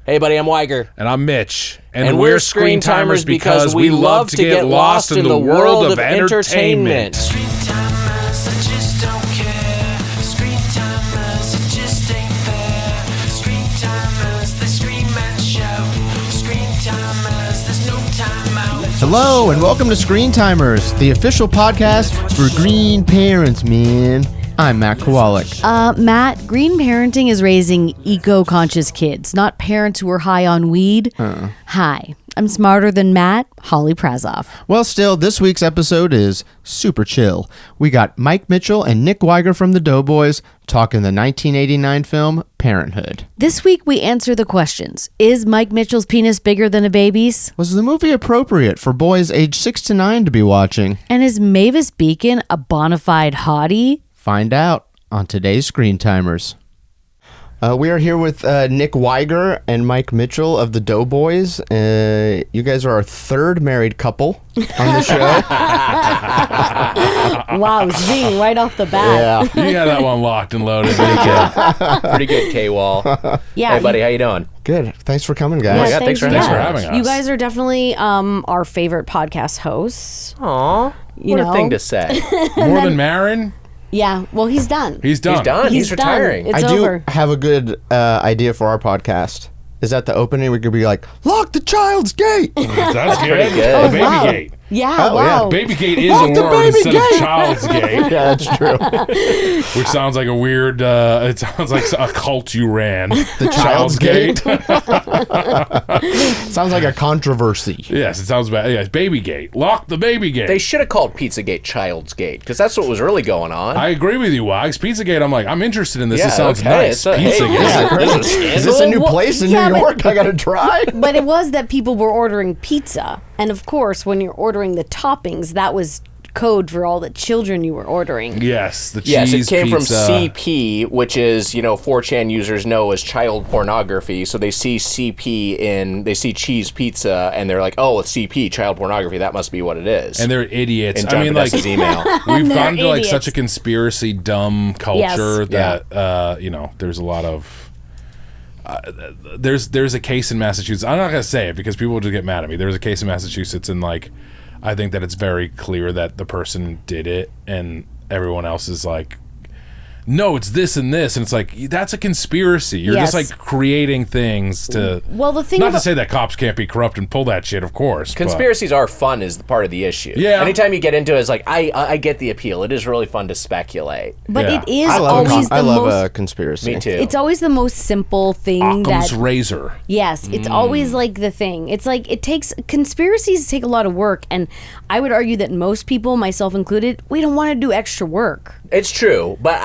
Hey, buddy, I'm Wiger. And I'm Mitch. And we're Screentimers because we love to get lost in the world of entertainment. Screentimers, I just don't care. Screentimers, it just ain't fair. Screentimers, the Screen Man Show. Screentimers, there's no time out. Hello and welcome to Screentimers, the official podcast for green parents, man. I'm Matt Kowalick. Matt, green parenting is raising eco-conscious kids, not parents who are high on weed. Hi, I'm smarter than Matt, Holly Prazoff. Well, still, this week's episode is super chill. We got Mike Mitchell and Nick Wiger from the Doughboys talking the 1989 film Parenthood. This week we answer the questions. Is Mike Mitchell's penis bigger than a baby's? Was the movie appropriate for boys age 6 to 9 to be watching? And is Mavis Beacon a bona fide hottie? Find out on today's Screentimers. We are here with Nick Wiger and Mike Mitchell of the Doughboys. You guys are our third married couple on the show. Wow, zing right off the bat. You got that one locked and loaded. Pretty good, K-Wall. Yeah. Hey, buddy, how you doing? Good. Thanks for coming, guys. Yeah, thanks for having us. You guys are definitely our favorite podcast hosts. Aw, what a thing to say. More than Marin? Yeah, well, he's done. He's done. He's retiring. It's I over. do have a good idea for our podcast. Is that the opening? We could be like, lock the child's gate. That's pretty good. good. The baby wow. gate. Yeah, Oh, wow. yeah. Baby gate is Lock a the word baby instead gate. of child's gate, Yeah, that's true. which sounds like a weird, it sounds like a cult you ran. The child's gate. Sounds like a controversy. Yes, it sounds bad. Yes, baby gate. Lock the baby gate. They should have called Pizzagate Child's Gate, because that's what was really going on. I agree with you, Wags. Pizzagate, I'm like, I'm interested in this. Yeah, this sounds okay. nice. It's Pizzagate. Is this a new Well, place in yeah, New but- York I gotta try? But it was that people were ordering pizza. And of course, when you're ordering the toppings, that was code for all the children you were ordering. Yes, the cheese Yes, it came pizza. from CP, which is, 4chan users know as child pornography. So they see CP they see cheese pizza, and they're like, oh, it's CP, child pornography. That must be what it is. And they're idiots. in John Podesta's email. We've They're gone to like idiots. such a conspiracy dumb culture Yes. that there's a lot of there's a case in Massachusetts. I'm not gonna say it because people will just get mad at me. There's a case in Massachusetts, and like I think that it's very clear that the person did it, and everyone else is like, no, it's this and this, and it's like that's a conspiracy. You're Yes. just like creating things to. Well, the thing not to about- say that cops can't be corrupt and pull that shit, of course. but- Conspiracies are fun is the part of the issue. Yeah. Anytime you get into it, it's like, I get the appeal. It is really fun to speculate. But Yeah. it is I always love the most... a conspiracy. Me too. It's always the most simple thing Occam's that... razor. Yes, it's always like the thing. It's like conspiracies take a lot of work, and I would argue that most people, myself included, we don't want to do extra work. It's true, but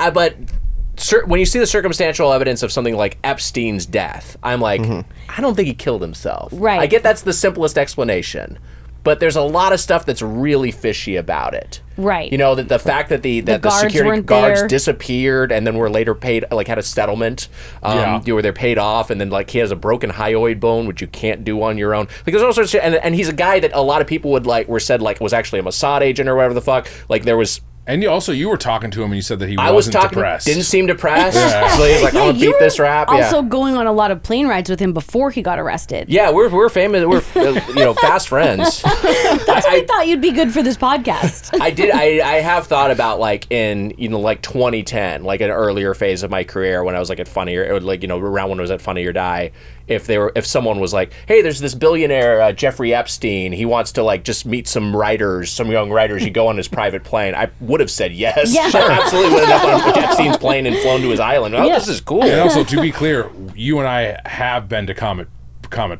when you see the circumstantial evidence of something like Epstein's death, I'm like, I don't think he killed himself. Right. I get that's the simplest explanation, but there's a lot of stuff that's really fishy about it. Right. That the fact that the guards security weren't guards there. disappeared and then were later paid, like had a settlement, where they're paid off, and then like he has a broken hyoid bone, which you can't do on your own. Like there's all sorts of shit, and he's a guy that a lot of people were said was actually a Mossad agent or whatever the fuck. Like there was. And you were talking to him, and you said that he I was wasn't talking. depressed. Didn't seem depressed. So he's like, "I'm gonna you beat were this rap." also Yeah, going on a lot of plane rides with him before he got arrested. yeah, we're famous. We're fast friends. That's why I thought you'd be good for this podcast. I have thought about like in like 2010, like an earlier phase of my career when I was like at Funnier, it would like around when I was at Funny or Die. If someone was like, hey, there's this billionaire Jeffrey Epstein, he wants to like just meet some young writers, you go on his private plane, I would have said yes. Yeah. Sure, absolutely would have up on Epstein's plane and flown to his island. Oh, Yeah. this is cool. And also, to be clear, you and I have been to Comet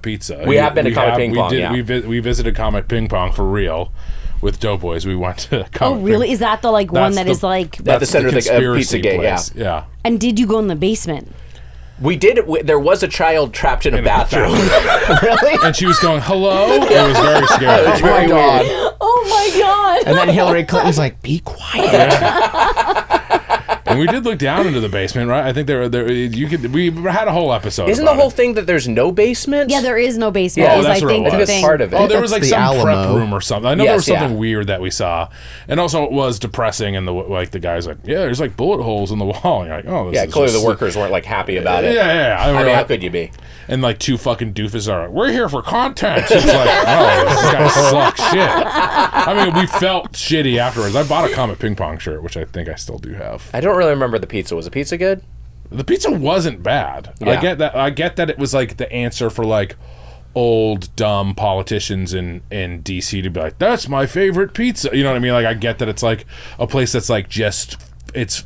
Pizza. We have been to Comet Ping Pong, yeah. We visited Comet Ping Pong for real with Doughboys. We went to Comet. Oh, really? Ping. Is that the one That's that the- is like... At the center of the conspiracy Pizzagate, place. Yeah. And did you go in the basement? We did. There was a child trapped in a bathroom. Really? And she was going, hello? It was very scary. It's very God. weird. Oh my God. And then Hillary Clinton's like, be quiet. And we did look down into the basement, right? I think we had a whole episode. Isn't the whole thing that there's no basement? Yeah, there is no basement. Yeah, is, that's I what it think was. the I think thing. that's part of it. Oh, there was like That's some the prep Alamo. room or something. I know Yes, there was something yeah. weird that we saw, and also it was depressing. And the guy's like, "Yeah, there's like bullet holes in the wall." And you're like, "Oh, this Yeah, is clearly just- the workers weren't like happy about it. Yeah. I mean, like, how could you be? And like two fucking doofuses are like, "We're here for content." It's like, oh, this guy sucks shit. I mean, we felt shitty afterwards. I bought a Comet ping pong shirt, which I think I still do have. I don't really remember the pizza. Was the pizza good? The pizza wasn't bad. Yeah. I get that it was like the answer for like old dumb politicians in DC to be like, that's my favorite pizza. You know what I mean? Like I get that it's like a place that's like just it's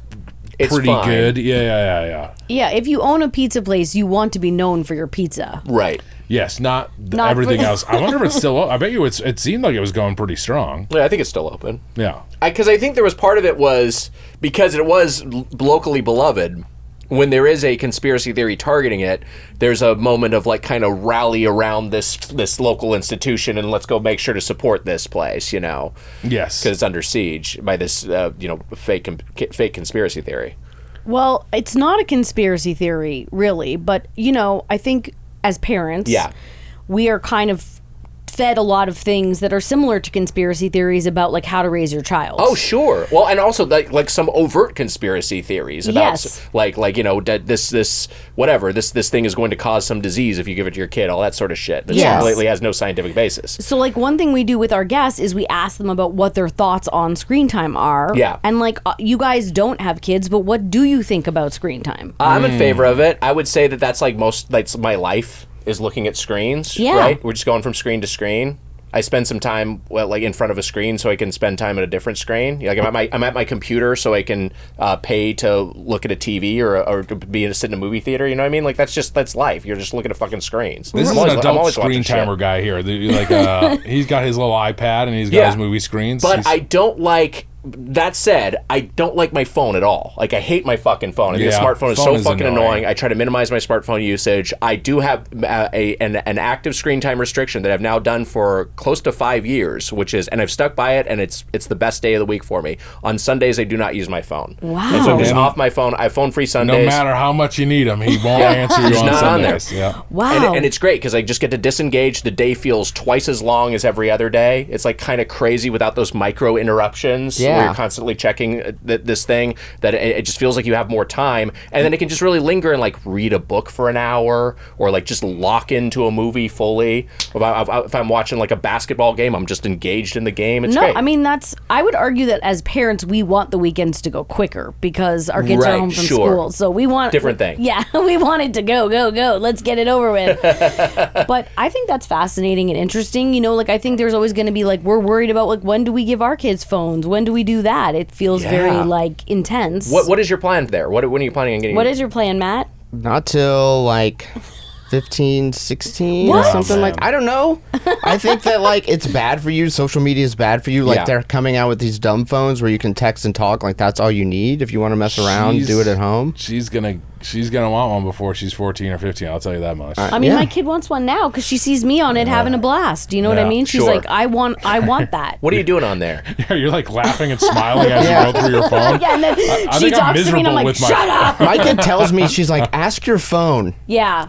pretty fine. good. Yeah. Yeah, if you own a pizza place, you want to be known for your pizza. Right. Yes, not Not everything for- else. I wonder if it's still. I bet you it seemed like it was going pretty strong. Yeah, I think it's still open. Yeah. Because I think there was part of it was because it was locally beloved. When there is a conspiracy theory targeting it, there's a moment of like kind of rally around this local institution and let's go make sure to support this place, you know, Yes. because it's under siege by this fake conspiracy theory. Well, it's not a conspiracy theory, really, but, I think as parents, Yeah. we are kind of fed a lot of things that are similar to conspiracy theories about, like, how to raise your child. Oh, sure. Well, and also like some overt conspiracy theories about Yes. this thing is going to cause some disease if you give it to your kid, all that sort of shit. That Yes. completely has no scientific basis. So, like, one thing we do with our guests is we ask them about what their thoughts on screen time are. Yeah. And, like, you guys don't have kids, but what do you think about screen time? I'm in favor of it. I would say that's that's my life is looking at screens. Yeah. Right? We're just going from screen to screen. I spend some time in front of a screen so I can spend time at a different screen. Like I'm at my computer so I can pay to look at a TV or to sit in a movie theater. You know what I mean? Like that's life. You're just looking at fucking screens. This is I'm an always adult watching screen shit. timer guy here. He's got his little iPad and he's got his movie screens. But I don't like. That said, I don't like my phone at all. Like, I hate my fucking phone. I think Yeah, the smartphone is phone so is fucking annoying. annoying. I try to minimize my smartphone usage. I do have an active screen time restriction that I've now done for close to 5 years, and I've stuck by it, and it's the best day of the week for me. On Sundays, I do not use my phone. Wow. And so I'm just And off my phone. I have phone-free no Sundays. matter how much you need him, he won't answer you He's on not on there. Sundays. Yeah. Wow. And it's great because I just get to disengage. The day feels twice as long as every other day. It's like kind of crazy without those micro interruptions where Yeah. you're constantly checking this thing, that it just feels like you have more time. And then it can just really linger and like read a book for an hour or like just lock into a movie fully. If I'm watching like a basketball game, I'm just engaged in the game. It's No, great. I mean, I would argue that as parents, we want the weekends to go quicker because our kids are Right, home from sure. school. So we want. Different thing. Yeah, we want it to go. Let's get it over with. But I think that's fascinating and interesting. Like, I think there's always going to be like, we're worried about like, when do we give our kids phones? When do we do that? It feels very like intense. What is your plan there? When are you planning on getting? What is your plan, Matt? Not till like 15, 16 or What? something like. I don't know. I think that like it's bad for you. Social media is bad for you. Like Yeah. they're coming out with these dumb phones where you can text and talk. Like that's all you need if you want to mess around. She's- Do it at home. She's gonna want one before she's 14 or 15. I'll tell you that much. I mean, Yeah. my kid wants one now because she sees me on it having a blast. Do you know what I Yeah, mean? She's sure. like, I want that. What are you doing on there? You're like laughing and smiling as Yeah. you go through your phone. Yeah, and then I she think I'm talks to me and I'm miserable like, with my shut up. My kid tells me, she's like, ask your phone. Yeah.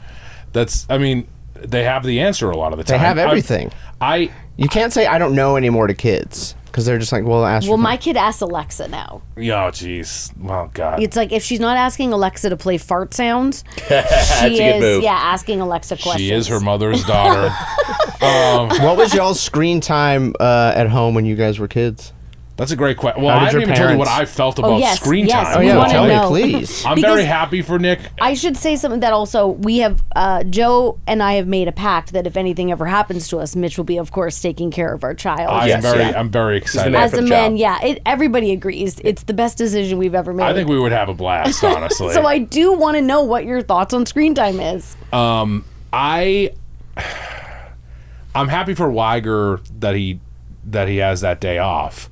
They have the answer a lot of the time. They have everything. You You can't say I don't know anymore to kids because they're just like, well, ask your Well, phone. my kid asks Alexa now. oh jeez. Well, God. It's like if she's not asking Alexa to play fart sounds, That's a she good is move. asking Alexa questions. She is her mother's daughter. What was y'all's screen time at home when you guys were kids? That's a great question. Well, How I did haven't your even told you what parents- I felt about yes, screen yes, time. we yeah, wanna tell me, know. please. I'm Because- very happy for Nick. I should say something that also we have, Joe and I have made a pact that if anything ever happens to us, Mitch will be, of course, taking care of our child. Yes, yeah. I'm very excited. man As for a the man, job. everybody agrees. It's the best decision we've ever made. I think we would have a blast, honestly. So I do want to know what your thoughts on screen time is. I'm happy for Wiger that he has that day off.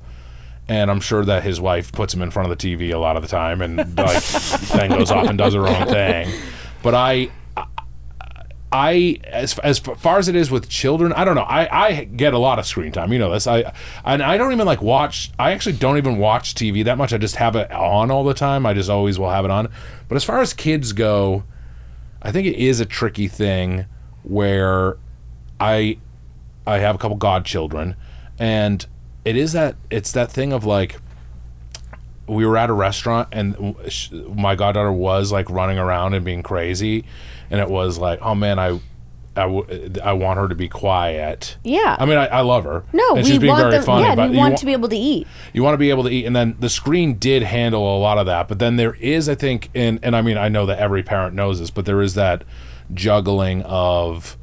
And I'm sure that his wife puts him in front of the TV a lot of the time and like then goes off and does her own thing. But as far as it is with children, I don't know. I get a lot of screen time. You know this. I don't even like watch. I actually don't even watch TV that much. I just have it on all the time. I just always will have it on. But as far as kids go, I think it is a tricky thing where I have a couple godchildren, and it's that thing of like, we were at a restaurant and my goddaughter was like running around and being crazy, and it was like, oh man, I want her to be quiet. Yeah. I mean, I love her. No, and we she's being want very funny, but you want to be able to eat. You want to be able to eat, and then the screen did handle a lot of that. But then there is, I think, and I mean, I know that every parent knows this, but there is that juggling of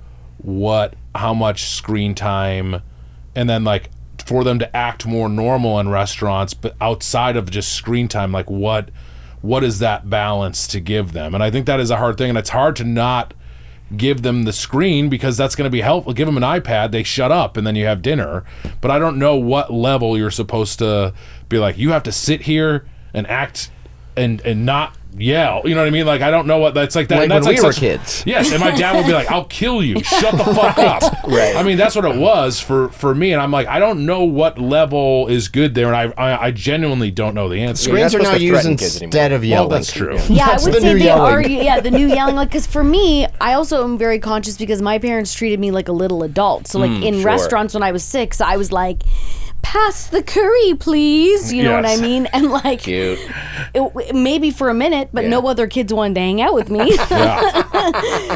how much screen time, and then like for them to act more normal in restaurants, but outside of just screen time, like what is that balance to give them? And I think that is a hard thing, and it's hard to not give them the screen because that's going to be helpful. Give them an iPad, they shut up, and then you have dinner. But I don't know what level you're supposed to be like, you have to sit here and act and not yell. You know what I mean? Like, I don't know what that's like. That, Like and that's when like we were such, kids. Yes, and my dad would be like, I'll kill you. Shut the fuck up. Right. I mean, that's what it was for me. And I'm like, I don't know what level is good there. And I genuinely don't know the answer. You're not Screens are now supposed to used threaten kids instead of yelling. Well, that's true. Yeah, That's I would the say new they yelling. are. Yeah, the new yelling. Like, because for me, I also am very conscious because my parents treated me like a little adult. So, like in sure. restaurants when I was 6, I was like, "Pass the curry, please." You know what I Yes. mean? And like, Cute. maybe for a minute, but no other kids wanted to hang out with me. Yeah.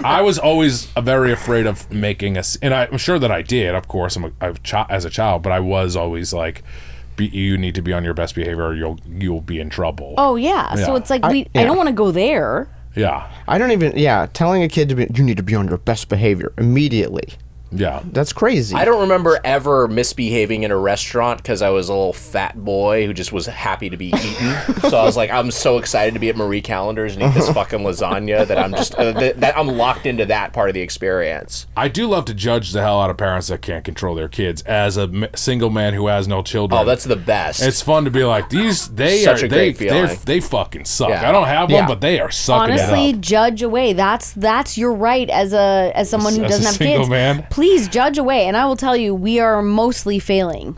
I was always very afraid of making and I'm sure that I did, of course, as a child, but I was always like, you need to be on your best behavior or you'll be in trouble. Oh yeah. So Yeah. it's like I don't want to go there. Yeah. I don't even, telling a kid you need to be on your best behavior immediately. Yeah. That's crazy. I don't remember ever misbehaving in a restaurant because I was a little fat boy who just was happy to be eaten. So I was like, I'm so excited to be at Marie Callender's and eat this fucking lasagna that I'm just that I'm locked into that part of the experience. I do love to judge the hell out of parents that can't control their kids. As a single man who has no children, Oh, that's the best. it's fun to be like, they Such a great feeling. they fucking suck. Yeah. I don't have one, Yeah. but they are sucking Honestly, it up. judge away. That's your right as someone who As a doesn't have single kids. man? Please judge away, and I will tell you, we are mostly failing.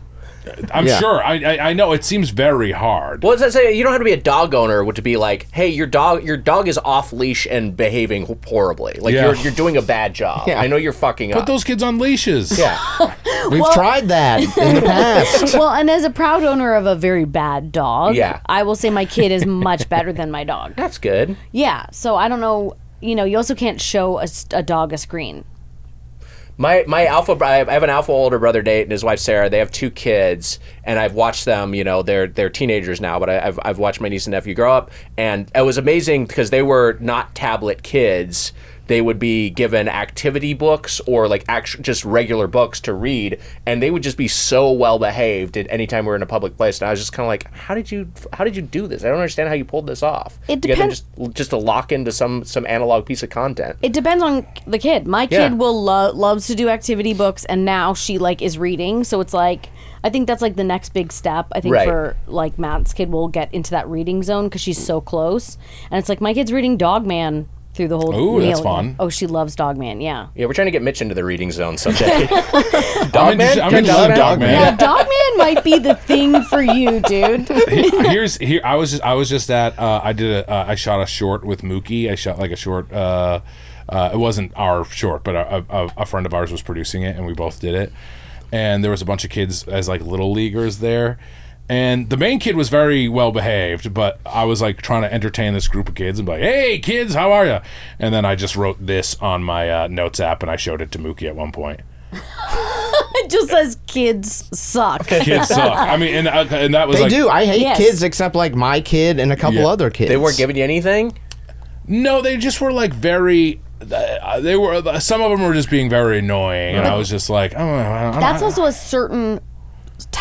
I'm Yeah. sure. I know it seems very hard. What does that say? You don't have to be a dog owner to be like, hey, your dog is off leash and behaving horribly. Like Yeah. you're doing a bad job. Yeah. I know you're fucking Put up. those kids on leashes. Yeah. We've tried that in the past. Well, and as a proud owner of a very bad dog, Yeah. I will say my kid is much better than my dog. That's good. Yeah, so I don't know. You know, you also can't show a dog a screen. My alpha, I have an alpha older brother, Nate, and his wife Sarah. They have 2 kids, and I've watched them. You know, they're teenagers now, but I've watched my niece and nephew grow up, and it was amazing because they were not tablet kids. They would be given activity books or like just regular books to read, and they would just be so well behaved at any time we were in a public place. And I was just kind of like, how did you do this? I don't understand how you pulled this off. It You get them depends- just to lock into some analog piece of content. It depends on the kid. My Yeah. kid will loves to do activity books, and now she like is reading. So it's like, I think that's like the next big step. I think Right. for like Matt's kid will get into that reading zone because she's so close. And it's like my kid's reading Dog Man through the whole Ooh, meal. that's fun. Oh, she loves Dog Man. Yeah. Yeah, we're trying to get Mitch into the reading zone someday. I'm interested in Dog Man. Yeah, Dog Man might be the thing for you, dude. I was just at I shot a short with Mookie. I shot like a short. It wasn't our short, but a friend of ours was producing it, and we both did it. And there was a bunch of kids as like little leaguers there. And the main kid was very well behaved, but I was like trying to entertain this group of kids and be like, "Hey kids, how are you?" And then I just wrote this on my notes app and I showed it to Mookie at one point. It just says kids suck. Kids suck. I mean, and that was They like, do. I hate Yes. kids except like my kid and a couple Yeah. other kids. They weren't giving you anything? No, they just were like very. They were. Some of them were just being very annoying, and I was just like, oh, I don't That's also a certain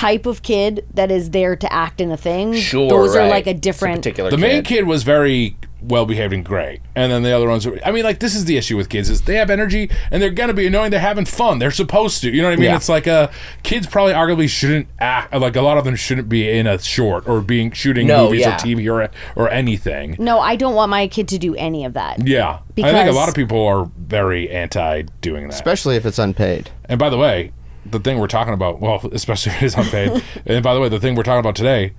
type of kid that is there to act in a thing. Sure, those are right. like a It's different. particular The main kid. kid was very well behaved and great, and then the other ones. I mean, like this is the issue with kids: is they have energy and they're gonna be annoying. They're having fun. They're supposed to. You know what I mean? Yeah. It's like kids probably arguably shouldn't act like a lot of them shouldn't be in a short or shooting movies or TV or anything. No, I don't want my kid to do any of that. Yeah, I think a Because- lot of people are very anti doing that. Especially if it's unpaid. And by the way, the thing we're talking about, well, especially if it is unpaid. And by the way, the thing we're talking about today,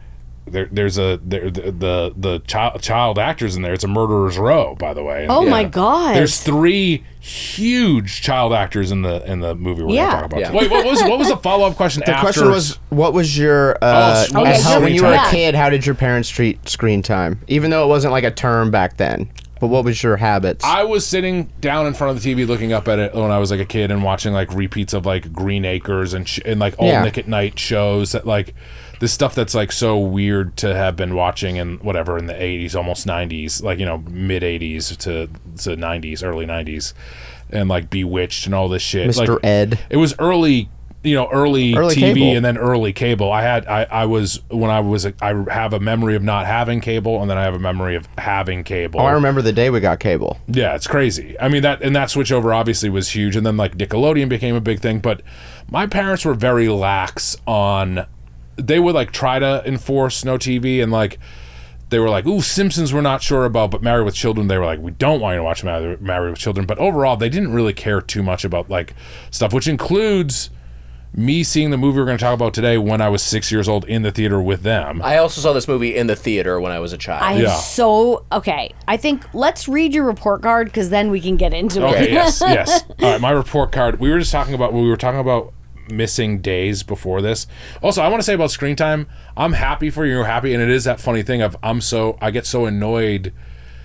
there's the child actors in there. It's a murderer's row, by the way. Oh my God. There's 3 huge child actors in the movie we're Yeah. gonna talk about. Yeah. Today. Wait, what was the follow up question? The question was, what was your okay, when you were yeah. a kid? How did your parents treat screen time? Even though it wasn't like a term back then, but what was your habits? I was sitting down in front of the TV looking up at it when I was like a kid and watching like repeats of like Green Acres and like old Yeah. Nick at Night shows that like this stuff that's like so weird to have been watching in whatever in the 80s, almost 90s, like, you know, mid 80s to 90s, early 90s, and like Bewitched and all this shit. Mr. Like, Ed. It was early Early TV cable. and then early cable. I have a memory of not having cable, and then I have a memory of having cable. Oh, I remember the day we got cable. Yeah, it's crazy. I mean, that switchover obviously was huge, and then like Nickelodeon became a big thing. But my parents were very lax on. They would like try to enforce no TV, and like they were like, "Ooh, Simpsons we're not sure about," but Married with Children they were like, "We don't want you to watch Married with Children." But overall, they didn't really care too much about like stuff, which includes me seeing the movie we're going to talk about today when I was 6 years old in the theater with them. I also saw this movie in the theater when I was a child. Okay. I think let's read your report card because then we can get into Okay, it. yes. All right, my report card. We were talking about missing days before this. Also, I want to say about screen time, I'm happy for you, you're happy, and it is that funny thing of I get so annoyed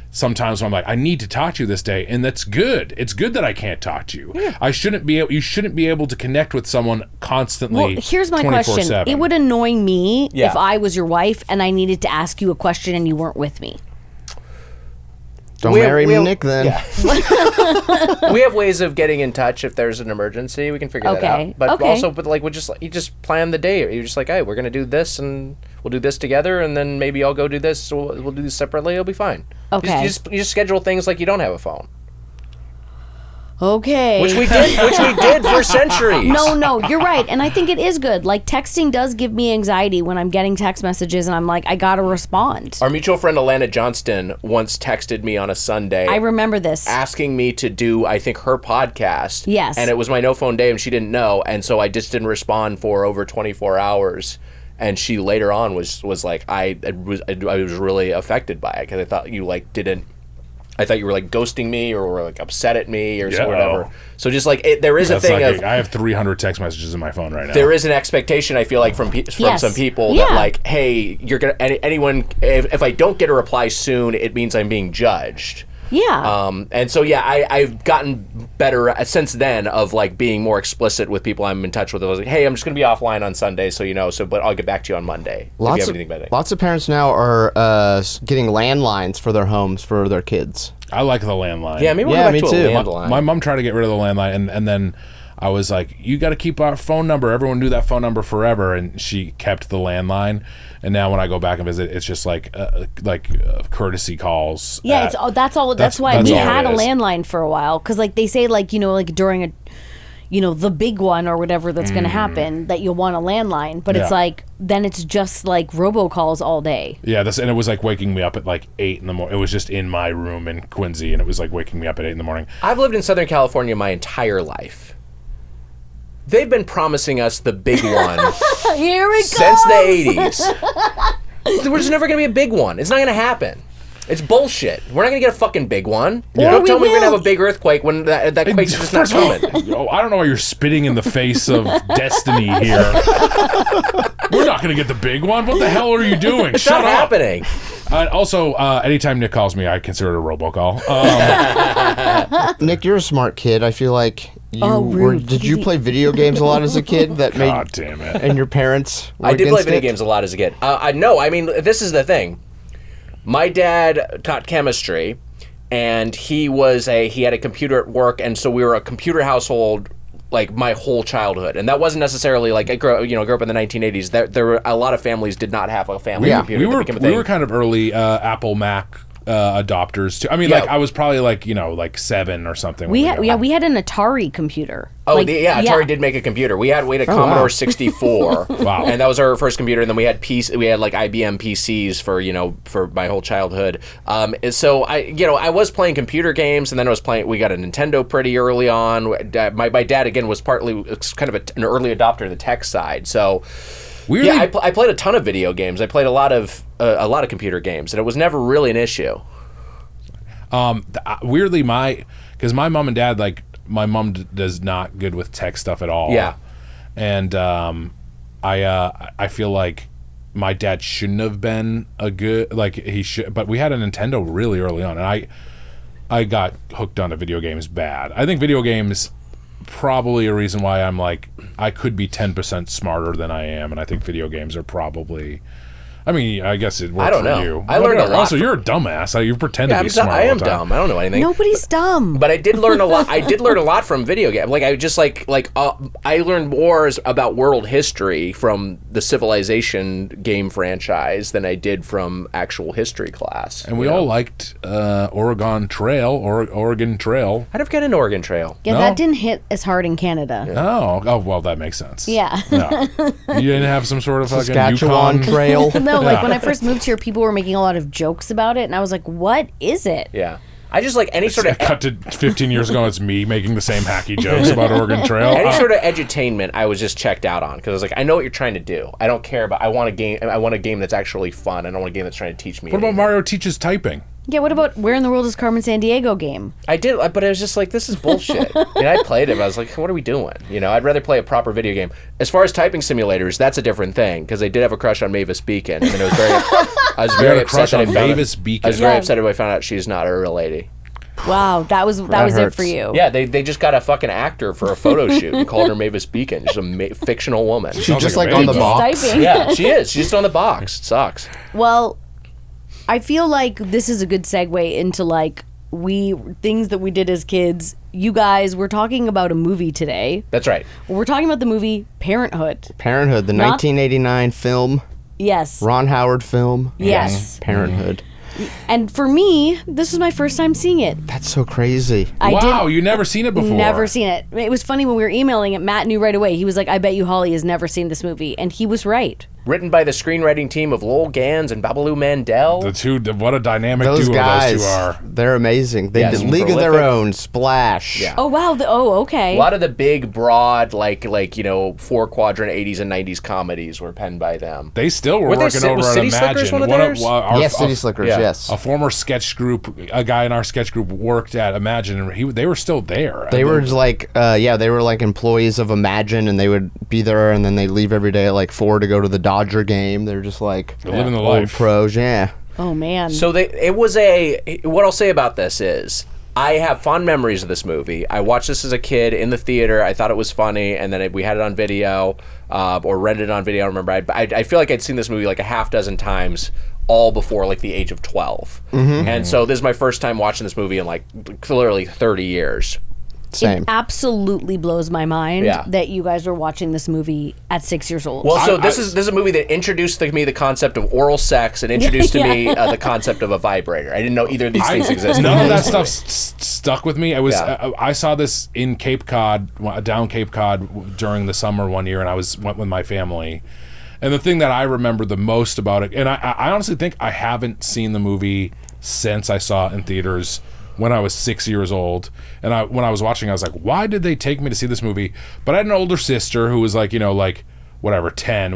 sometimes when I'm like, I need to talk to you this day, and that's good. It's good that I can't talk to you. Yeah. You shouldn't be able to connect with someone constantly. Well, here's my question. 24/7. It would annoy me Yeah. if I was your wife and I needed to ask you a question and you weren't with me. Don't We have- marry we have- Nick then. Yeah. We have ways of getting in touch if there's an emergency. We can figure that Okay, out. But okay. also, you just plan the day. You're just like, hey, we're gonna do this, and we'll do this together, and then maybe I'll go do this. So we'll do this separately. It'll be fine. Okay. You just schedule things like you don't have a phone, Okay. which we did for centuries. No, you're right. And I think it is good. Like, texting does give me anxiety when I'm getting text messages and I'm like, I gotta respond. Our mutual friend Alana Johnston once texted me on a Sunday. I remember this. Asking me to do, I think, her podcast. Yes. And it was my no phone day, and she didn't know, and so I just didn't respond for over 24 hours. And she later on was like, I was really affected by it because I thought you like didn't. I thought you were like ghosting me or were like upset at me or so whatever. So just like there is a thing of I have 300 text messages in my phone right now. there is an expectation I feel like from Yes. some people Yeah. that like, hey, you're gonna anyone if I don't get a reply soon, it means I'm being judged. Yeah. And so yeah, I've gotten better since then of like being more explicit with people I'm in touch with. I was like, hey, I'm just gonna be offline on Sunday, so but I'll get back to you on Monday. If you have anything about it. Lots of parents now are getting landlines for their homes for their kids. I like the landline. Yeah, maybe we'll Yeah, go back me to too. a landline. My mom tried to get rid of the landline, and then I was like, you got to keep our phone number. Everyone knew that phone number forever, and she kept the landline. And now when I go back and visit, it's just like courtesy calls. yeah, that's all. That's why that's we all had it a is. landline for a while because like they say like like during a the big one or whatever that's going to happen that you'll want a landline, but it's Yeah. like then it's just like robocalls all day. Yeah, and it was like waking me up at like 8 in the morning. It was just in my room in Quincy, and it was like waking me up at 8 in the morning. I've lived in Southern California my entire life. They've been promising us the big one Here it since the 80s. There's never going to be a big one. It's not going to happen. It's bullshit. We're not going to get a fucking big one. Yeah. Don't we tell me we're going to will. have a big earthquake when that quake's just not First of all, coming. I don't know why you're spitting in the face of destiny here. We're not going to get the big one. What the hell are you doing? It's Shut not up. happening. Also, anytime Nick calls me, I consider it a robocall. Nick, you're a smart kid. I feel like you rude. Did you play video games a lot as a kid? That made God damn it. and your parents. Were I did play against video it? games a lot as a kid. No, I mean, this is the thing. My dad taught chemistry, and he had a computer at work, and so we were a computer household like my whole childhood, and that wasn't necessarily like I grew up in the 1980s. There were a lot of families did not have a family computer. We that became a thing. were kind of early Apple Mac adopters too. I mean, Yeah. like I was probably like 7 or something. We when had we had an Atari computer. Oh, Like, Atari did make a computer. We had a Commodore wow. 64. Wow. And that was our first computer. And then we had like IBM PCs for my whole childhood. So I was playing computer games, and then we got a Nintendo pretty early on. My dad again was partly kind of an early adopter of the tech side. So Weirdly, I played a ton of video games. I played a lot of computer games, and it was never really an issue. weirdly, because my mom and dad, like my mom does not good with tech stuff at all. Yeah. And I feel like my dad shouldn't have been he should, but we had a Nintendo really early on, and I got hooked onto video games bad. I think video games probably a reason why I'm like I could be 10% smarter than I am, and I think video games are probably. I mean, I guess it worked I don't for know. you. I learned a lot Also, from- you're a dumbass. You pretend to be smart. I am all the time. dumb. I don't know anything. Nobody's dumb. But I did learn a lot. I did learn a lot from video games. Like I just I learned more about world history from the Civilization game franchise than I did from actual history class. And we all liked Oregon Trail. I'd have got an Oregon Trail. Yeah, No? that didn't hit as hard in Canada. Oh, well, that makes sense. Yeah. No. You didn't have some sort of fucking Saskatchewan Yukon Trail. No, like when I first moved here, people were making a lot of jokes about it, and I was like, "What is it?" Yeah, I just like any sort of Cut to 15 years ago, it's me making the same hacky jokes about Oregon Trail. any sort of edutainment. I was just checked out on because I was like, I know what you're trying to do. I don't care about. I want a game. I want a game that's actually fun. I don't want a game that's trying to teach me. What about anything. Mario Teaches Typing? Yeah, what about Where in the World is Carmen Sandiego game? I did, but I was just like, this is bullshit. And I played it, but I was like, what are we doing? I'd rather play a proper video game. As far as typing simulators, that's a different thing, because I did have a crush on Mavis Beacon, and I was very had a upset crush that I on found Mavis out, Beacon? I was very Yeah. upset when I found out she's not a real lady. Wow, that was it hurts. for you. Yeah, they just got a fucking actor for a photo shoot and called her Mavis Beacon. She's a fictional woman. She's Sounds just like like a on the baby. box. Typing. Yeah, she is. She's just on the box. It sucks. Well, I feel like this is a good segue into like things that we did as kids. You guys, we're talking about a movie today. That's right. We're talking about the movie Parenthood. Parenthood, the Not- 1989 film, Yes. Ron Howard film. Yes. Parenthood. And for me, this was my first time seeing it. That's so crazy. I Wow, you never seen it before. Never seen it. It was funny when we were emailing it. Matt knew right away. He was like, "I bet you Holly has never seen this movie," and he was right. Written by the screenwriting team of Lowell Gans and Babalu Mandel. The two, what a dynamic Those duo guys, those two are. they're amazing. They Yes, did League of Their prolific. Own, Splash. Yeah. Oh wow. Okay. A lot of the big, broad, like 4-quadrant 80s and 90s comedies were penned by them. They still were Were they working Ci- over was at City Slickers Imagine. one of theirs? Yes, City Slickers, yeah. yes. A former sketch group, a guy in our sketch group worked at Imagine, and they were still there. They were like, they were like employees of Imagine, and they would be there, and then they leave every day at like 4 to go to the Dodger game. They're just like They're living the old life. pros, yeah. Oh man. So what I'll say about this is I have fond memories of this movie. I watched this as a kid in the theater. I thought it was funny, and then we had it on video or rented it on video. I don't remember. I feel like I'd seen this movie like a half dozen times, all before like the age of 12. And so this is my first time watching this movie in like clearly 30 years. Same. It absolutely blows my mind Yeah. that you guys were watching this movie at 6 years old. Well, so I- this is a movie that introduced to me the concept of oral sex and introduced to me the concept of a vibrator. I didn't know either of these things existed. None of in that this stuff movie. stuck with me. Yeah. I saw this in Cape Cod, down Cape Cod during the summer one year, and went with my family. And the thing that I remember the most about it, and I honestly think I haven't seen the movie since I saw it in theaters when I was 6 years old. And when I was watching, I was like, why did they take me to see this movie? But I had an older sister who was like, 10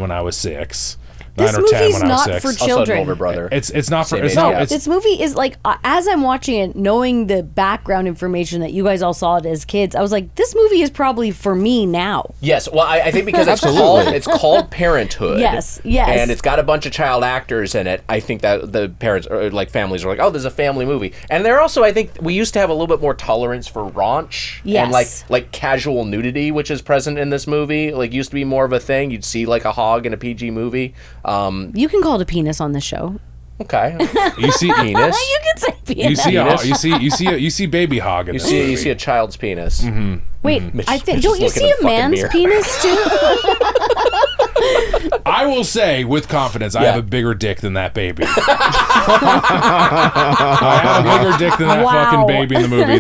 when I was 6. This 9 or 10 movie's when I was not 6. for Also an children. older brother. It's not for Same it's age not gap. it's This movie is like, as I'm watching it, knowing the background information that you guys all saw it as kids, I was like, this movie is probably for me now. Yes, well, I think because Absolutely. it's called Parenthood. Yes. And it's got a bunch of child actors in it. I think that the parents or like families are like, oh, there's a family movie. And they're also, I think we used to have a little bit more tolerance for raunch and Yes. like casual nudity, which is present in this movie. Like used to be more of a thing. You'd see like a hog in a PG movie. You can call it a penis on this show. Okay. you see Penis. You can say penis. you see baby hog in You this see movie. a child's penis. Wait, Mitch- I think Mitch don't is you looking see in a the fucking man's mirror. penis too? I will say with confidence, I Yeah. have a bigger dick than that baby. I have a bigger dick than that Wow. fucking baby in the movie.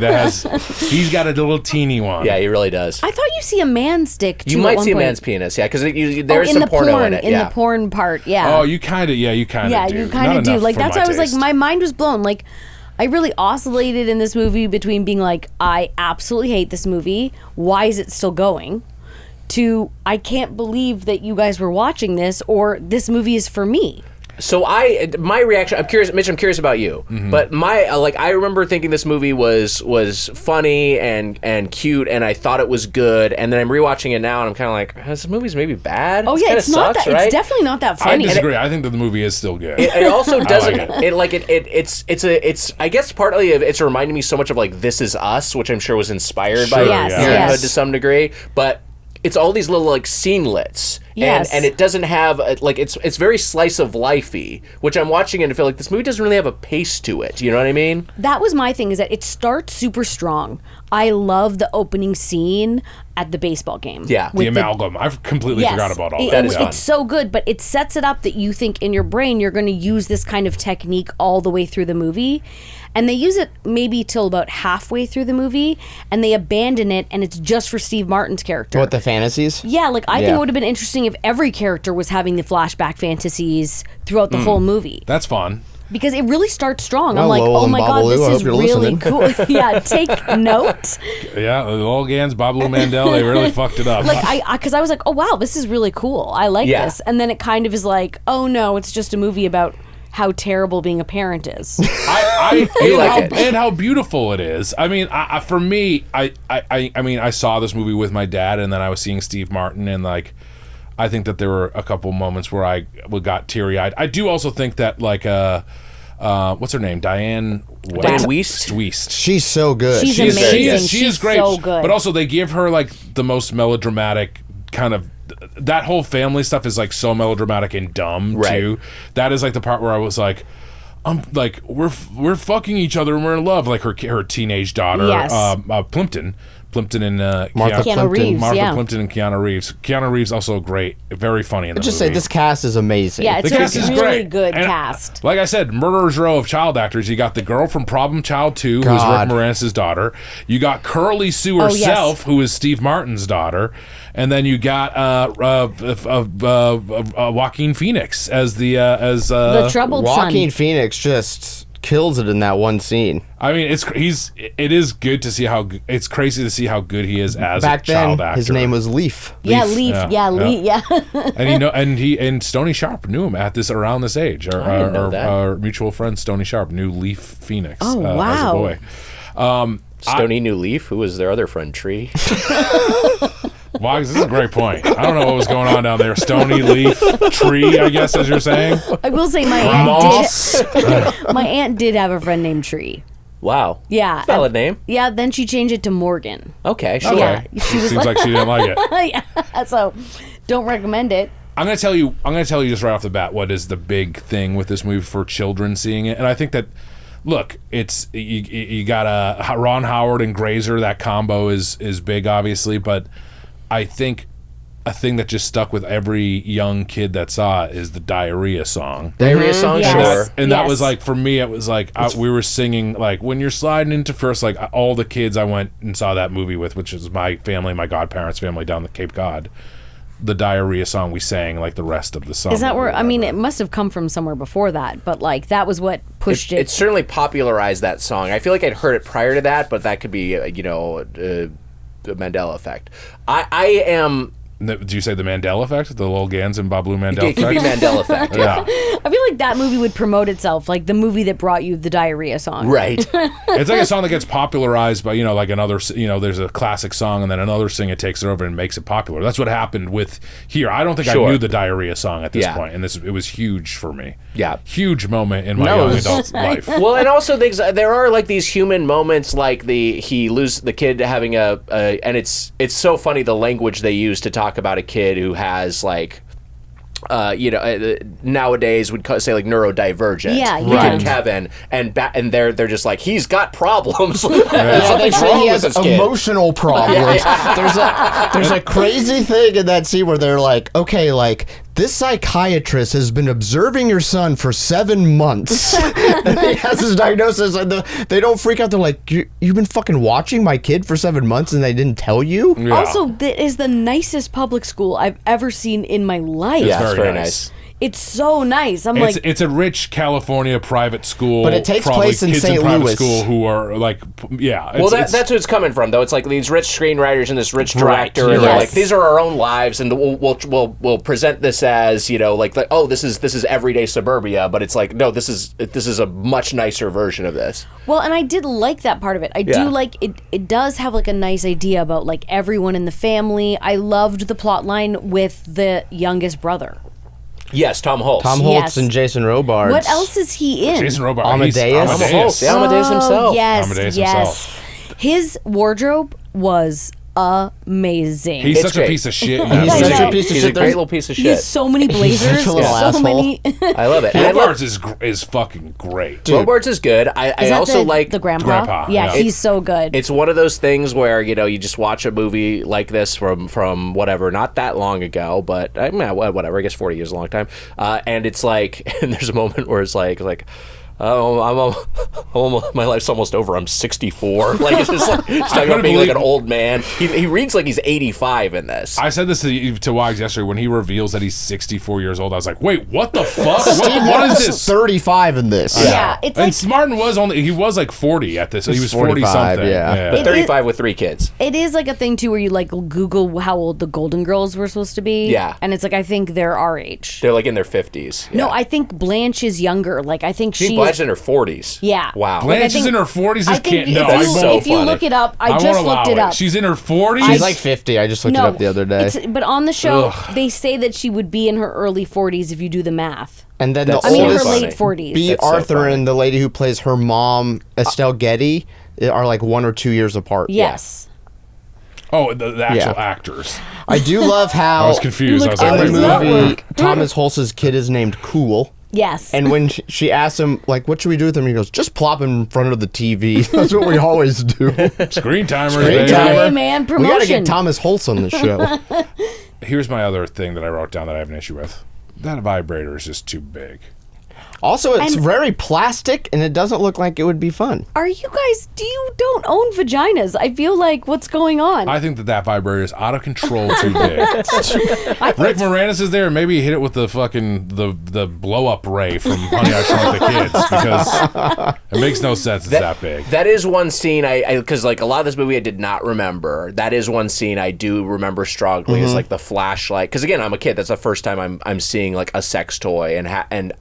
He's got a little teeny one. Yeah, he really does. I thought you see a man's dick too. You at might one see a point. man's penis, yeah, because Oh, there's in some the porno porn, in it. in Yeah. the porn part. Yeah. Oh, you kind of do. Yeah, you kind of do. Like that's why I was like, my mind was blown. Like, I really oscillated in this movie between being like, I absolutely hate this movie. Why is it still going? To I can't believe that you guys were watching this, or this movie is for me. So my reaction. I'm curious, Mitch. I'm curious about you, but I remember thinking this movie was funny and cute, and I thought it was good. And then I'm rewatching it now, and I'm kind of like, this movie's maybe bad. Oh This yeah, kinda it's not sucks, that. right? It's definitely not that I funny. disagree. I think that the movie is still good. It also doesn't. like It's I guess partly it's reminding me so much of like This Is Us, which I'm sure was inspired by Sure, Yes, yeah. Parenthood yes. to some degree, but it's all these little like scenelets. Yes. And it doesn't have like it's very slice of lifey, which I'm watching and I feel like this movie doesn't really have a pace to it. You know what I mean? That was my thing, is that it starts super strong. I love the opening scene at the baseball game. Yeah. the with amalgam. I've completely forgot about all That that. is Yeah. fun. It's so good, but it sets it up that you think in your brain you're going to use this kind of technique all the way through the movie. And they use it maybe till about halfway through the movie, and they abandon it, and it's just for Steve Martin's character. What, the fantasies? Yeah, like I think Yeah. it would have been interesting if every character was having the flashback fantasies throughout the whole movie. That's fun. Because it really starts strong. Well, I'm like, Lowell oh and my god, Babalu, I this hope is you're really listening. cool. Yeah, take note. Yeah, the old Gans, Babalu Mandel, they really fucked it up. Like because I was like, oh wow, this is really cool. I like Yeah. this. And then it kind of is like, oh no, it's just a movie about how terrible being a parent is. And how beautiful it is. I mean, for me, I mean, I saw this movie with my dad, and then I was seeing Steve Martin, and like, I think that there were a couple moments where I got teary eyed. I do also think that like what's her name, Diane Wiest? She's so good. She's She is amazing. She She's is great. so good. But also, they give her like the most melodramatic kind of. That whole family stuff is like so melodramatic and dumb Right. too. That is like the part where I was like, like we're fucking each other and we're in love. Like her teenage daughter, Yes. Plimpton and Martha Keanu Plimpton. Reeves, Martha yeah. Plimpton and Keanu Reeves. Keanu Reeves also great, very funny in the Just movie. say this cast is amazing. Yeah, it's The cast a is really great. good And, cast. Like I said, murderer's row of child actors. You got the girl from Problem Child 2, who's Rick God. Moranis' daughter. You got Curly Sue Oh, yes. herself, who is Steve Martin's daughter. And then you got Joaquin Phoenix as The troubled Joaquin son. Phoenix just kills it in that one scene. I mean, it is good to see it's crazy to see how good he is as Back a child then, actor. his name was Leaf. Yeah, Leaf, Leaf. yeah, Yeah, Leaf. Yeah. and Stoney Sharp knew him at around this age. I didn't know that. Our mutual friend Stoney Sharp knew Leaf Phoenix Oh, as a wow. boy. Stony New Leaf, who was their other friend, Tree. Wags, this is a great point. I don't know what was going on down there. Stony, leaf, tree, I guess, as you're saying. I will say my aunt did have a friend named Tree. Wow. Yeah. Valid name. Yeah, then she changed it to Morgan. Okay, sure. Yeah. She was Seems like she didn't like it. yeah. So don't recommend it. I'm gonna tell you just right off the bat what is the big thing with this movie for children seeing it, and I think that. Look, it's you got Ron Howard and Grazer. That combo is big, obviously, but I think a thing that just stuck with every young kid that saw it is the diarrhea song. Diarrhea song, Yes. sure. And that Yes. was like, for me, it was like we were singing like when you're sliding into first, like all the kids I went and saw that movie with, which is my family, my godparents' family down the Cape Cod. The diarrhea song we sang like the rest of the song. Is that where? I mean, it must have come from somewhere before that, but like that was what pushed it. It certainly popularized that song. I feel like I'd heard it prior to that, but that could be, the Mandela effect. I am. Do you say the Mandela effect? The Lil Gans and Babalu Mandela It could be effect? Mandela effect. Yeah. I feel like that movie would promote itself, like the movie that brought you the diarrhea song. Right. It's like a song that gets popularized by, like another, there's a classic song and then another singer takes it over and makes it popular. That's what happened with here. I don't think I Sure. knew the diarrhea song at this Yeah. point, and it was huge for me. Yeah. Huge moment in my No, young it was- adult life. Well, and also there are like these human moments, like he loses the kid having and it's so funny the language they use to talk about a kid who has like nowadays would say like neurodivergent. Yeah, Look yeah. at Kevin, and they're just like, he's got problems. Yeah, they Something's say wrong he with has this kid. emotional problems. There's a crazy thing in that scene where they're like, okay, like, this psychiatrist has been observing your son for 7 months. And he has his diagnosis, and they don't freak out. They're like, you've been fucking watching my kid for 7 months and they didn't tell you? Yeah. Also, that is the nicest public school I've ever seen in my life. Yeah, it's Very very nice. nice. It's so nice. I'm It's, like, it's a rich California private school, But it takes probably place in kids St. private Louis. school who are like, yeah. Well, that's what it's coming from, though. It's like these rich screenwriters and this rich Right, director, and they're yes. like, these are our own lives, and we'll present this as like oh, this is everyday suburbia, but it's like, no, this is a much nicer version of this. well, and I did like that part of it. I Yeah. do like it. It does have like a nice idea about like everyone in the family. I loved the plot line with the youngest brother. Yes, Tom Hulse. Tom Holtz Yes. and Jason Robards. What else is he in? Jason Robards. Amadeus. Amadeus. Yeah. Amadeus himself. Yes, Amadeus yes. himself. His wardrobe was amazing. He's It's such great. a piece of shit. In He's that I such movie. a piece of He's shit. a great little piece of He shit. has so many blazers. such a little so asshole. many. I love it. And I love Robards is fucking great. Robards is good. I Is that also like the grandpa. Grandpa, Yeah, yeah. he's so good. It's one of those things where you just watch a movie like this from whatever, not that long ago, but whatever. I guess 40 years is a long time. And it's like, and there's a moment where it's like. Oh, my life's almost over. I'm 64. Like it's just like he's talking about being like an old man. He reads like he's 85 in this. I said this to Wags yesterday when he reveals that he's 64 years old. I was like, wait, what the fuck? Steve what Martin's is this? 35 in this. Yeah, it's and like Martin was like 40 at this. He was 40 45, something. yeah. But 35 with 3 kids. it is like a thing too where you like Google how old the Golden Girls were supposed to be. Yeah. and it's like I think they're our age. They're like in their 50s. No, Yeah. I think Blanche is younger. Like I think She she. Blanche's in her 40s. Yeah. Wow. Blanche I is think- in her 40s. I This think can't. No, That's so if you funny. look it up, I won't just allow looked it up. She's in her 40s. She's like 50. I just looked it up the other day. But on the show, Ugh. they say that she would be in her early 40s if you do the math. And then That's the I mean, her oldest, funny. late 40s. B. That's so Arthur funny. and the lady who plays her mom, Estelle Getty, are like 1 or 2 years apart. Yes. Oh, the actual Yeah. actors. I do love how I was confused. I was like, in wait, the what? movie, Thomas Holtz's kid is named Cool. Yes. And when she asks him, like, what should we do with him? He goes, just plop him in front of the TV. That's what we always do. Screen timers, Screen baby. timer. Hey, man, We got to promotion. get Thomas Holtz on the show. Here's my other thing that I wrote down that I have an issue with. That vibrator is just too big. Also, it's And- very plastic, and it doesn't look like it would be fun. Are you guys, you don't own vaginas? I feel like, what's going on? I think that vibrator is out of control too big. Rick Moranis is there. Maybe he hit it with the fucking the blow up ray from Honey I Shrunk the Kids because it makes no sense. It's that big. That is one scene because like a lot of this movie I did not remember. That is one scene I do remember strongly is like the flashlight. Because again, I'm a kid. That's the first time I'm seeing like a sex toy and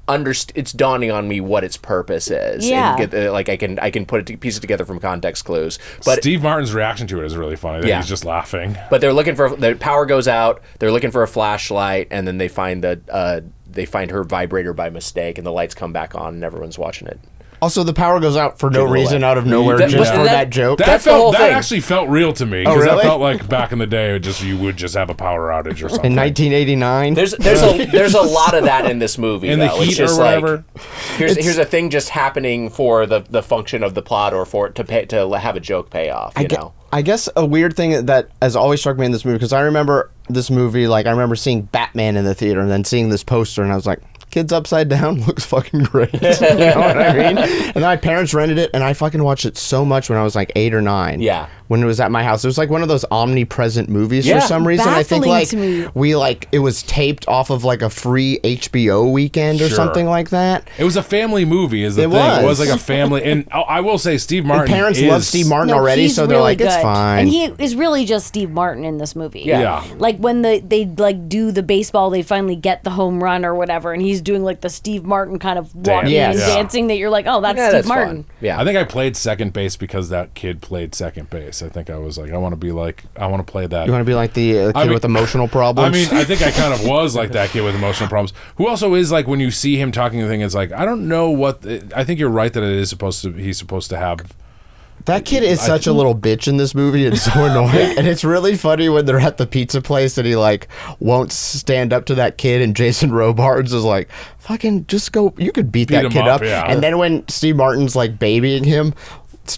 it's dawning on me what its purpose is. Yeah. And get, like I can piece it together from context clues. But Steve Martin's reaction to it is really funny. That Yeah. he's just laughing. But they're looking for the power goes out. They're looking for a flashlight, and then they find her vibrator by mistake, and the lights come back on, and everyone's watching it. Also, the power goes out for no Give it reason away. out of nowhere That- just but for that- that joke. That's the whole that thing. actually felt real to me Oh, because really? I felt like back in the day, you would just have a power outage or something. In 1989. There's a lot of that in this movie. In the though. It's heat or just whatever. Like, here's a thing just happening for the function of the plot or for it to have a joke pay off. You know. I guess a weird thing that has always struck me in this movie, because I remember this movie, like I remember seeing Batman in the theater and then seeing this poster, and I was like, Kids Upside Down looks fucking great. You know what I mean? And then my parents rented it, and I fucking watched it so much when I was like 8 or 9. Yeah. When it was at my house. It was like one of those omnipresent movies Yeah. for some reason. I think Baffling like to me. we like it was taped off of like a free HBO weekend or Sure. something like that. It was a family movie, is the It thing. It was was. like a family, and I will say, Steve Martin. And parents love Steve Martin No, already, he's so they're really like, it's good. fine. And he is really just Steve Martin in this movie. Yeah. Like when they like do the baseball, they finally get the home run or whatever, and he's doing like the Steve Martin kind of walking Yes. and Yeah. dancing that you're like, oh, that's Yeah, Steve that's Martin. fun. Yeah. I think I played second base because that kid played second base. I think I was like, I want to play that. You want to be like the kid mean- with emotional problems? I mean, I think I kind of was like that kid with emotional problems. Who also is like when you see him talking the thing, it's like I don't know what. I think you're right that it is supposed to. He's supposed to have That kid is such a little bitch in this movie. It's so annoying. And it's really funny when they're at the pizza place and he like won't stand up to that kid and Jason Robards is like, fucking just go, you could beat that him kid up. yeah. And then when Steve Martin's like babying him,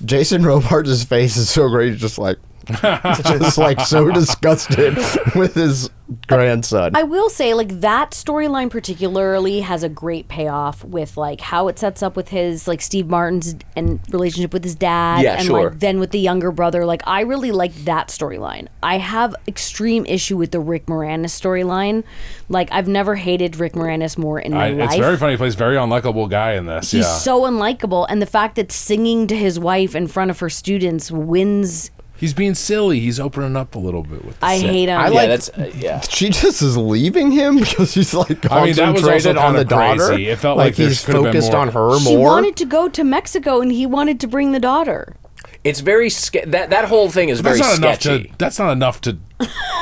Jason Robards' face is so great. He's just like, just like so disgusted with his grandson. I will say, like, that storyline particularly has a great payoff with like how it sets up with his like Steve Martin's and relationship with his dad, Yeah, and sure. like then with the younger brother. Like, I really like that storyline. I have extreme issue with the Rick Moranis storyline. Like, I've never hated Rick Moranis more in my life. It's very funny. He plays a very unlikable guy in this. He's yeah. so unlikable, and the fact that singing to his wife in front of her students wins. He's being silly. He's opening up a little bit with the I hate him. I Yeah, like- that's yeah. She just is leaving him because he's like I mean, that was concentrated also on the kinda daughter. crazy. It felt like there he's could have been focused more. on her She more. wanted to go to Mexico, and he wanted to bring the daughter. It's very that whole thing is very That's not sketchy. enough to. That's not enough to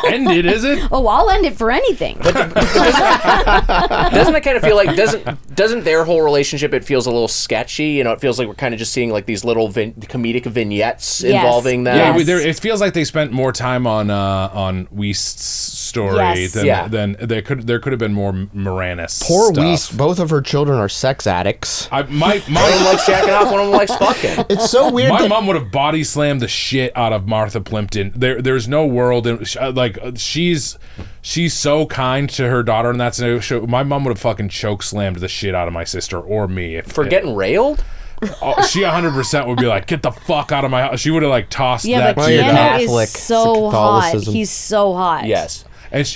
end it, is it? Oh, I'll end it for anything. Doesn't it kind of feel like doesn't their whole relationship? It feels a little sketchy. You know, it feels like we're kind of just seeing like these little comedic vignettes Yes. involving them. Yeah, Yes. it feels like they spent more time on Weist's story Yes. than there could have been more Moranis. Poor stuff. Weiss. Both of her children are sex addicts. My One of them likes jacking off. One of them likes fucking. It's so weird. my that- mom would have body slammed the shit out of Martha Plimpton. There's no world in she's so kind to her daughter, and that's my mom would have fucking choke slammed the shit out of my sister or me if For getting railed? she 100% would be like, get the fuck out of my house. She would have like tossed Yeah, that but kid Keanu out. Keanu Catholic, is so hot. Catholicism. He's so hot. Yes. And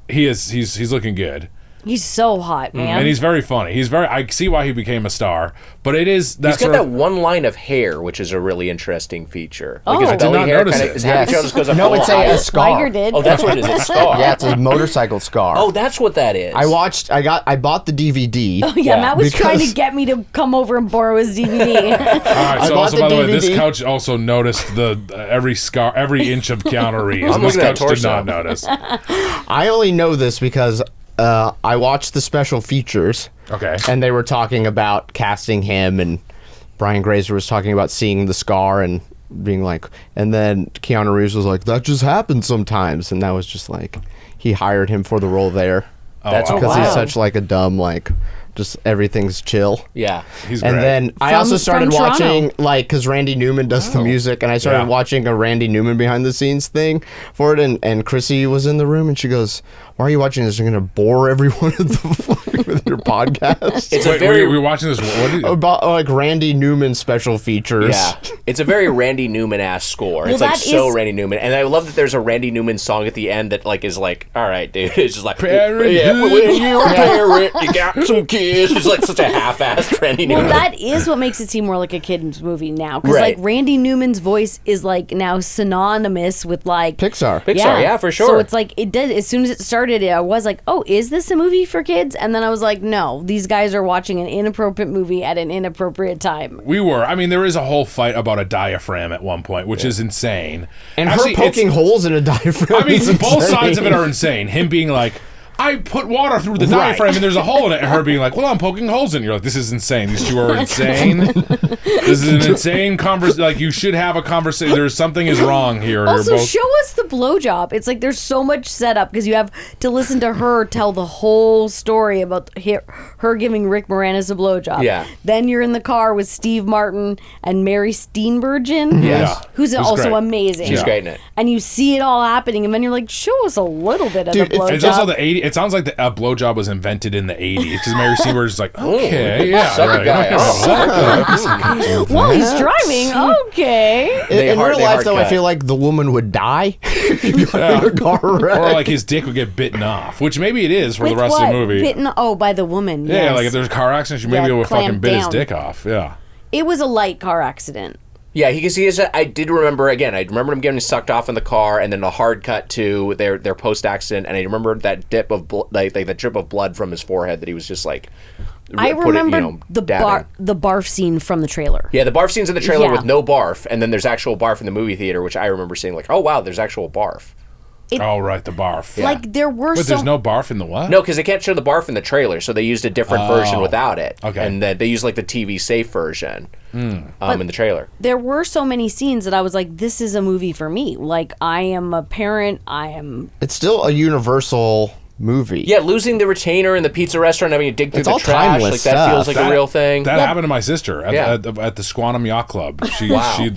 he's looking good. He's so hot, man. And he's very funny. I see why he became a star, but He's got sort that of, one line of hair, which is a really interesting feature. Like Oh. his I did belly not hair notice kinda, it. his happy Yes. just goes up No, it's higher. a scar. Wiger did. Oh, that's what it is. It's a scar. Yeah, it's a motorcycle scar. Oh, that's what that is. I bought the DVD. Oh, yeah, Matt was trying to because- get me to come over and borrow his DVD. all right, so bought also the by the way, this DVD. couch also noticed the every inch of Keanu Reeves. I'm And this looking at couch did torso. not notice. I only know this because I watched the special features. Okay. And they were talking about casting him, and Brian Grazer was talking about seeing the scar and being like, and then Keanu Reeves was like, that just happens sometimes. And that was just like, he hired him for the role there. That's Oh, Because wow. he's such like a dumb, like, just everything's chill. Yeah. He's And great. then I From- also started from watching, Toronto. like, because Randy Newman does the music, and I started Yeah. watching a Randy Newman behind the scenes thing for it, and Chrissy was in the room, and she goes, why are you watching this? You're going to bore everyone with your podcast? It's Wait, a very we were watching this. What did you, About, like, Randy Newman special features. yeah. It's a very Randy Newman-ass score. It's Well, like that so is- Randy Newman, and I love that there's a Randy Newman song at the end that like is like, all right, dude. It's just like, Parenthood. yeah, when you're a parent, you got some kids. It's like such a half-assed Randy Well, Newman. that is what makes it seem more like a kid's movie now. Because, Right. like, Randy Newman's voice is, like, now synonymous with, like... Pixar. Pixar, yeah, for sure. So it's like, it did, as soon as it started, I was like, oh, is this a movie for kids? And then I was like, no, these guys are watching an inappropriate movie at an inappropriate time. we were. I mean, there is a whole fight about a diaphragm at one point, which is insane. And Actually, her poking holes in a diaphragm. I mean, is both insane. sides of it are insane. Him being like, I put water through the Right. diaphragm and there's a hole in it. And her being like, well, I'm poking holes in it. You're like, this is insane. These two are insane. This is an insane conversation. Like, you should have a conversation. There's something is wrong here. Also, You're both. show us the blowjob. It's like there's so much setup because you have to listen to her tell the whole story about her giving Rick Moranis a blowjob. Yeah. Then you're in the car with Steve Martin and Mary Steenburgen. Yes. Who's also great. amazing. She's Yeah. great in it. And you see it all happening, and then you're like, show us a little bit of Dude, the blowjob. It's also the 80s. It sounds like a blowjob was invented in the 80s because Mary Steenburgen is like, okay, yeah. Suck a guy. Oh. While he's driving, okay. In hard- real they life, hard though, I cut. feel like the woman would die. You got in a car wreck. Or like his dick would get bitten off, which maybe it is for the With rest what? of the movie. Bitten, by the woman. Yeah, yes. like if there's a car accident, she maybe Yeah, would fucking clamped bit his down. dick off. Yeah. It was a light car accident. Yeah, he is. I did remember again. I remember him getting sucked off in the car, and then a hard cut to their post accident, and I remember that dip of like the drip of blood from his forehead that he was just like. I remember dabbing. the barf scene from the trailer. Yeah, the barf scenes in the trailer Yeah. with no barf, and then there's actual barf in the movie theater, which I remember seeing like, oh wow, there's actual barf. Oh, right, the barf. Like there were But there's no barf in the what? No, because they can't show the barf in the trailer, so they used a different version without it. Okay. And they used like the TV safe version in the trailer. there were so many scenes that I was like, this is a movie for me. Like I am a parent. It's still a universal movie. Yeah, losing the retainer in the pizza restaurant, having to dig through It's the all trash, timeless like that feels like stuff. a real thing. That happened to my sister at the Squantum Yacht Club.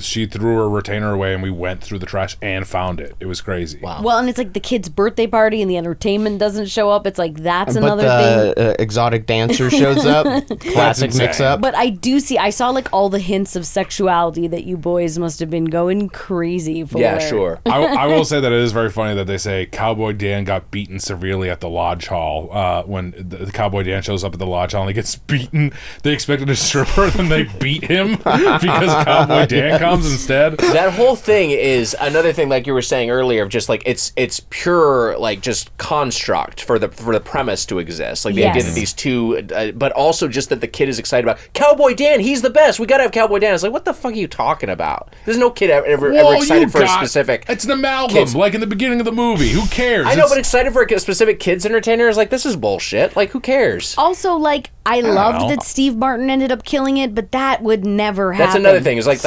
She threw her retainer away, and we went through the trash and found it. It was crazy. Wow. Well, and it's like the kid's birthday party and the entertainment doesn't show up. It's like that's another but thing. the exotic dancer shows up. Classic insane. mix-up. But I saw like all the hints of sexuality that you boys must have been going crazy for. Yeah, sure. I will say that it is very funny that they say Cowboy Dan got beaten severely at the Lodge Hall. When the Cowboy Dan shows up at the Lodge Hall and he gets beaten, they expected a stripper and then they beat him because Cowboy Dan comes instead. That whole thing is another thing, like you were saying earlier, of just like it's pure like just construct for the premise to exist. Like the idea that these two, but also just that the kid is excited about Cowboy Dan. He's the best. We gotta have Cowboy Dan. It's like, what the fuck are you talking about? There's no kid ever excited for a specific. It's an amalgam, kids. like in the beginning of the movie. Who cares? I know, but excited for a specific kids entertainer is like, this is bullshit. Like, who cares? Also, like I know. loved that Steve Martin ended up killing it, but that would never happen. That's another thing. It's like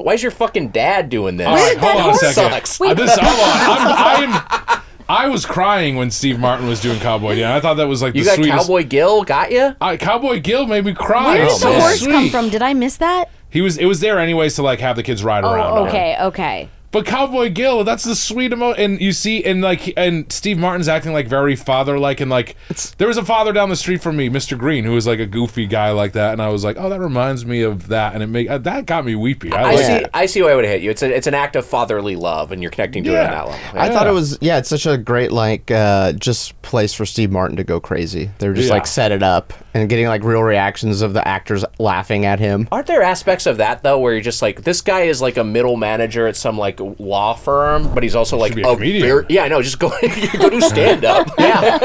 why is your fucking dad doing this? All right, hold on a second. Sucks. Wait. Hold on. I was crying when Steve Martin was doing Cowboy Dan. I thought that was like You the got sweetest. Cowboy Gil, got you? Cowboy Gil made me cry. Where It's did the so horse come sweet. from? Did I miss that? It was there anyways to like have the kids ride around. Oh, on it. okay. But Cowboy Gil, that's the sweet and you see, and Steve Martin's acting like very father-like, and like there was a father down the street from me, Mr. Green, who was like a goofy guy like that, and I was like, oh, that reminds me of that, and that got me weepy. I see why it would hit you. It's an act of fatherly love, and you're connecting to it on that level. I thought it was it's such a great like just place for Steve Martin to go crazy. They were just like set it up and getting like real reactions of the actors laughing at him. Aren't there aspects of that though, where you're just like, this guy is like a middle manager at some like law firm, but he's also like be a comedian. I know. Just go do stand up. Yeah.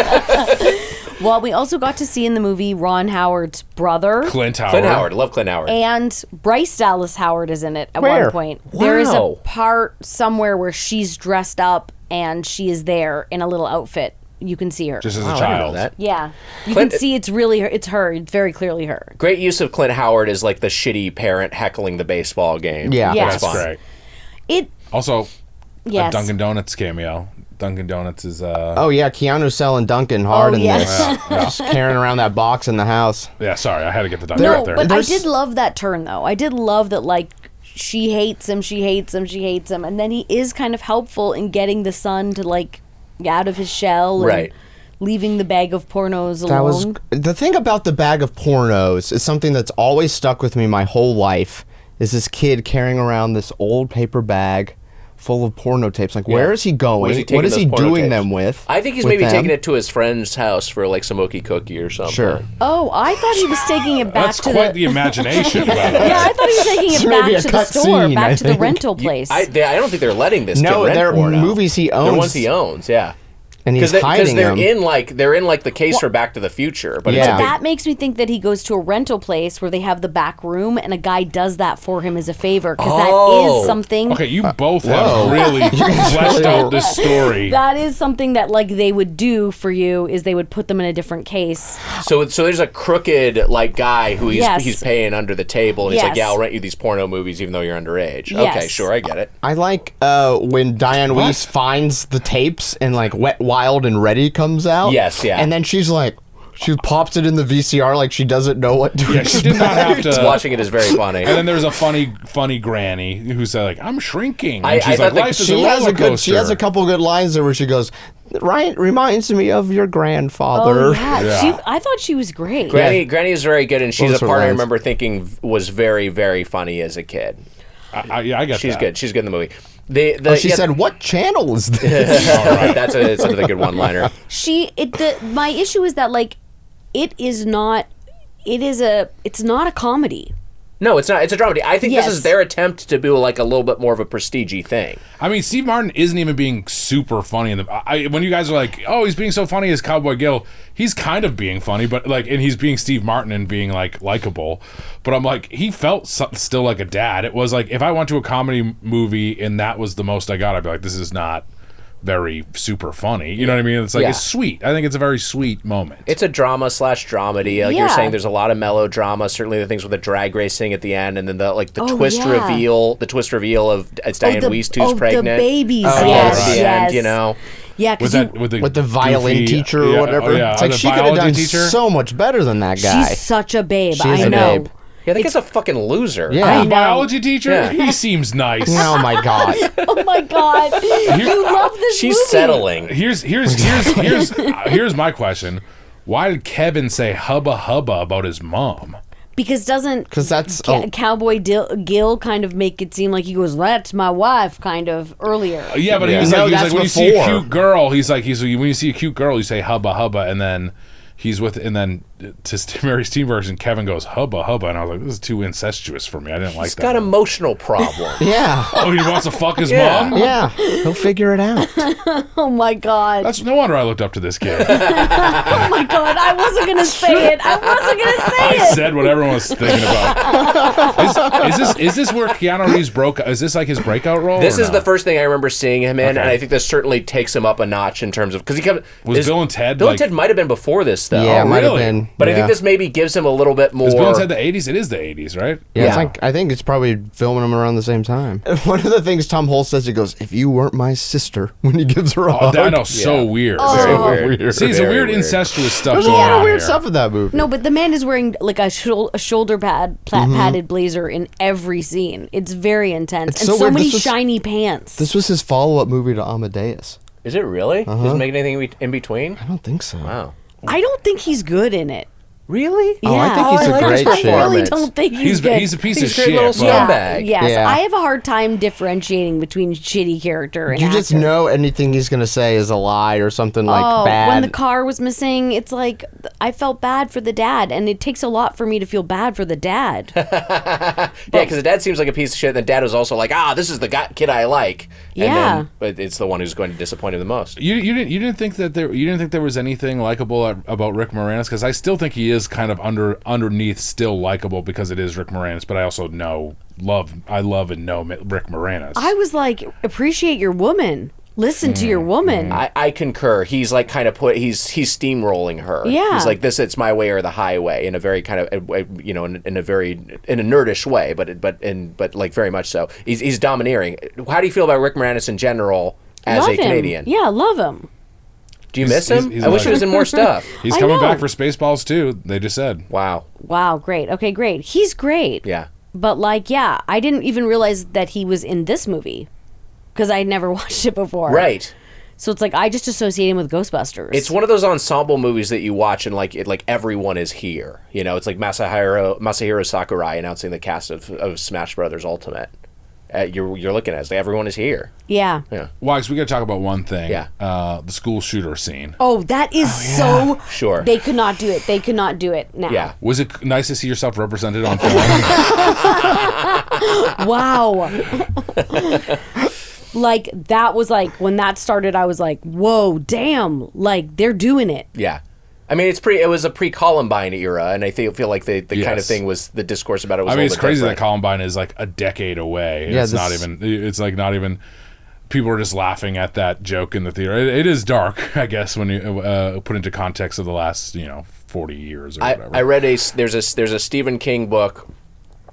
Well, we also got to see in the movie Ron Howard's brother. Clint Howard. Clint Howard. Love Clint Howard. And Bryce Dallas Howard is in it at Where? one point. There is Wow. a part somewhere where she's dressed up and she is there in a little outfit. You can see her. Just as Wow, a I didn't know child. that. Yeah. You Clint- can see it's really her. It's her. It's very clearly her. Great use of Clint Howard as like the shitty parent heckling the baseball game. Yeah. Yeah. That's fun. great. It, Also, yes. a Dunkin' Donuts cameo. Dunkin' Donuts is Oh yeah, Keanu's selling Duncan hard in yes. this. Just carrying around that box in the house. yeah. Sorry, I had to get the Dunkin' No, out there. but I There's- did love that turn, though. I did love that, like, she hates him, and then he is kind of helpful in getting the son to, like, get out of his shell. And Right. leaving the bag of pornos alone. That was the thing about the bag of pornos is something that's always stuck with me my whole life. Is this kid carrying around this old paper bag full of porno tapes? Like, where is he going? Where's he taking What is he those porno doing tapes? them with? I think he's with maybe them? taking it to his friend's house for like some Okie cookie or something. Sure. Oh, I thought he was taking it back That's to quite the imagination. By the way. Yeah, I thought he was taking It's it back maybe a to the cut store, scene, back I to the think. rental place. I don't think they're letting this No, kid rent they're porno. movies he They're owns. ones he owns, yeah. And he's Because hiding they're them. in like the case for Back to the Future, but Yeah. it's a big, That makes me think that he goes to a rental place where they have the back room and a guy does that for him as a favor because that Oh. is something Okay, you both have really fleshed out this story. that is something that like they would do for you is they would put them in a different case. so there's a crooked like guy who Yes. he's paying under the table, and he's like, Yes. yeah, I'll rent you these porno movies even though you're underage. Yes. Okay, sure, I get it. I like when Diane Weiss finds the tapes and like Wet, Wild, and Ready comes out. Yes, yeah. And then she's like, she pops it in the VCR like she doesn't know what to Yeah, she did not have to. Watching it is very funny. And then there's a funny granny who said like, "I'm shrinking." And I she's thought like, that "Life is a She has roller a good. She has coaster." a couple good lines there where she goes, "Ryan reminds me of your Oh grandfather." yeah. Yeah. I thought she was great. Granny is very good, and she's Those a are part I lines. remember thinking was very, very funny as a kid. I get She's that. good. She's good in the movie. She said, "What channel is this?" That's another good one-liner. My issue is that like it's not a comedy. No, it's not. It's a dramedy. I think Yes. this is their attempt to do like a little bit more of a prestige-y thing. I mean, Steve Martin isn't even being super funny in the. When you guys are like, "Oh, he's being so funny as Cowboy Gil," he's kind of being funny, but like, and he's being Steve Martin and being like likable. But I'm like, he felt still like a dad. It was like if I went to a comedy movie and that was the most I got, I'd be like, "This is not very super funny. You know what I mean? It's like, Yeah. it's sweet. I think it's a very sweet moment. It's a drama/dramedy. Like Yeah. you're saying, there's a lot of melodrama. Certainly the things with the drag racing at the end, and then the twist yeah. reveal. The twist reveal of it's Diane Wiest who's the pregnant. babies. Oh, yes, at the yes. end, you know. Yeah, with because that, with the violin goofy- teacher or yeah, whatever. Oh, yeah. It's like the she could have biology done teacher. so much better than that guy. she's such a babe. She's I a know. babe. Yeah, I think it's a fucking loser. Yeah. I The know. biology teacher, Yeah. he seems nice. Oh my god. Oh my god, you love this She's movie. settling. Here's my question. Why did Kevin say hubba hubba about his mom? Because doesn't 'Cause that's Cowboy Gil kind of make it seem like he goes, "That's my wife," kind of earlier. Yeah, but Yeah. he was No, like, that's when you see a before. cute girl, when you see a cute girl, you say hubba hubba, and then to Mary's Teen version, Kevin goes hubba hubba, and I was like, this is too incestuous for me. I didn't like He's that. got emotional problem. Yeah. Oh, he wants to fuck his Yeah. mom? Yeah. He'll figure it out. Oh my god. That's no wonder I looked up to this kid. Oh my god. I wasn't gonna say it. I wasn't gonna say I it. said what everyone was thinking about. Is this where Keanu Reeves broke? Is this like his breakout role? This or is no? the first thing I remember seeing him in, Okay. and I think this certainly takes him up a notch in terms of because he comes. Was Bill and Ted Bill like- and Ted might have been before this though. Yeah, it might have really? been. But I yeah. think this maybe gives him a little bit more. Is Bill and Ted the 80s? It is the 80s, right? Yeah, Yeah. It's like, I think it's probably filming them around the same time. One of the things Tom Holt says, he goes, "If you weren't my sister," when he gives her a Oh, hug. I know, so Yeah. weird. Very So weird. See, it's a Very weird incestuous stuff There's a going lot of on weird here. stuff in that movie. No, but the man is wearing like a shoulder padded blazer in every scene. It's very intense. It's and so so weird. many This was- shiny pants. This was his follow-up movie to Amadeus. Is it really? Uh-huh. Doesn't make anything in between. I don't think so. Wow. I don't think he's good in it. Really? Oh, I think he's a like his great shit. I really performance. don't think he's good. He's a piece He's of a great shit. little but- scumbag. Bag. Yes, Yeah. I have a hard time differentiating between shitty character and You just actor. know anything he's gonna say is a lie or something like bad. When the car was missing, it's like I felt bad for the dad, and it takes a lot for me to feel bad for the dad. Yeah, because the dad seems like a piece of shit. And the dad was also like, this is the kid I like. And Yeah. then, but it's the one who's going to disappoint him the most. You didn't think that there was anything likable about Rick Moranis, because I still think he is kind of underneath still likable because it is Rick Moranis, but I also love and know Rick Moranis. I was like, appreciate your woman. Listen to your woman. I concur. He's like kind of he's steamrolling her. Yeah. He's like, it's my way or the highway in a very kind of in a nerdish way, but like very much so. He's domineering. How do you feel about Rick Moranis in general as love a him. Canadian? Yeah, love him. Do you miss him? he's I wish like- he was in more stuff. He's I coming know. back for Spaceballs too. They just said. Wow. Wow, great. Okay, great. He's great. Yeah. But like, yeah, I didn't even realize that he was in this movie because I'd never watched it before. Right. So it's like I just associate him with Ghostbusters. It's one of those ensemble movies that you watch and like everyone is here. You know, it's like Masahiro Sakurai announcing the cast of Smash Brothers Ultimate. You're looking at it, it's like everyone is here. yeah. Yeah. Wags, we got to talk about one thing. Yeah. The school shooter scene. Oh, that is so. Sure. They could not do it. They could not do it now. Yeah. Was it nice to see yourself represented on film? Wow. Like that was like when that started. I was like, whoa, damn! Like they're doing it. Yeah. I mean, it was a pre-Columbine era, and I feel like the kind of Yes. thing was the discourse about it was I a mean, little it's bit crazy different. that Columbine is like a decade away. Yeah, It's not this- even. It's like not even. People are just laughing at that joke in the theater. It is dark, I guess, when you put into context of the last 40 years or whatever. I read there's a Stephen King book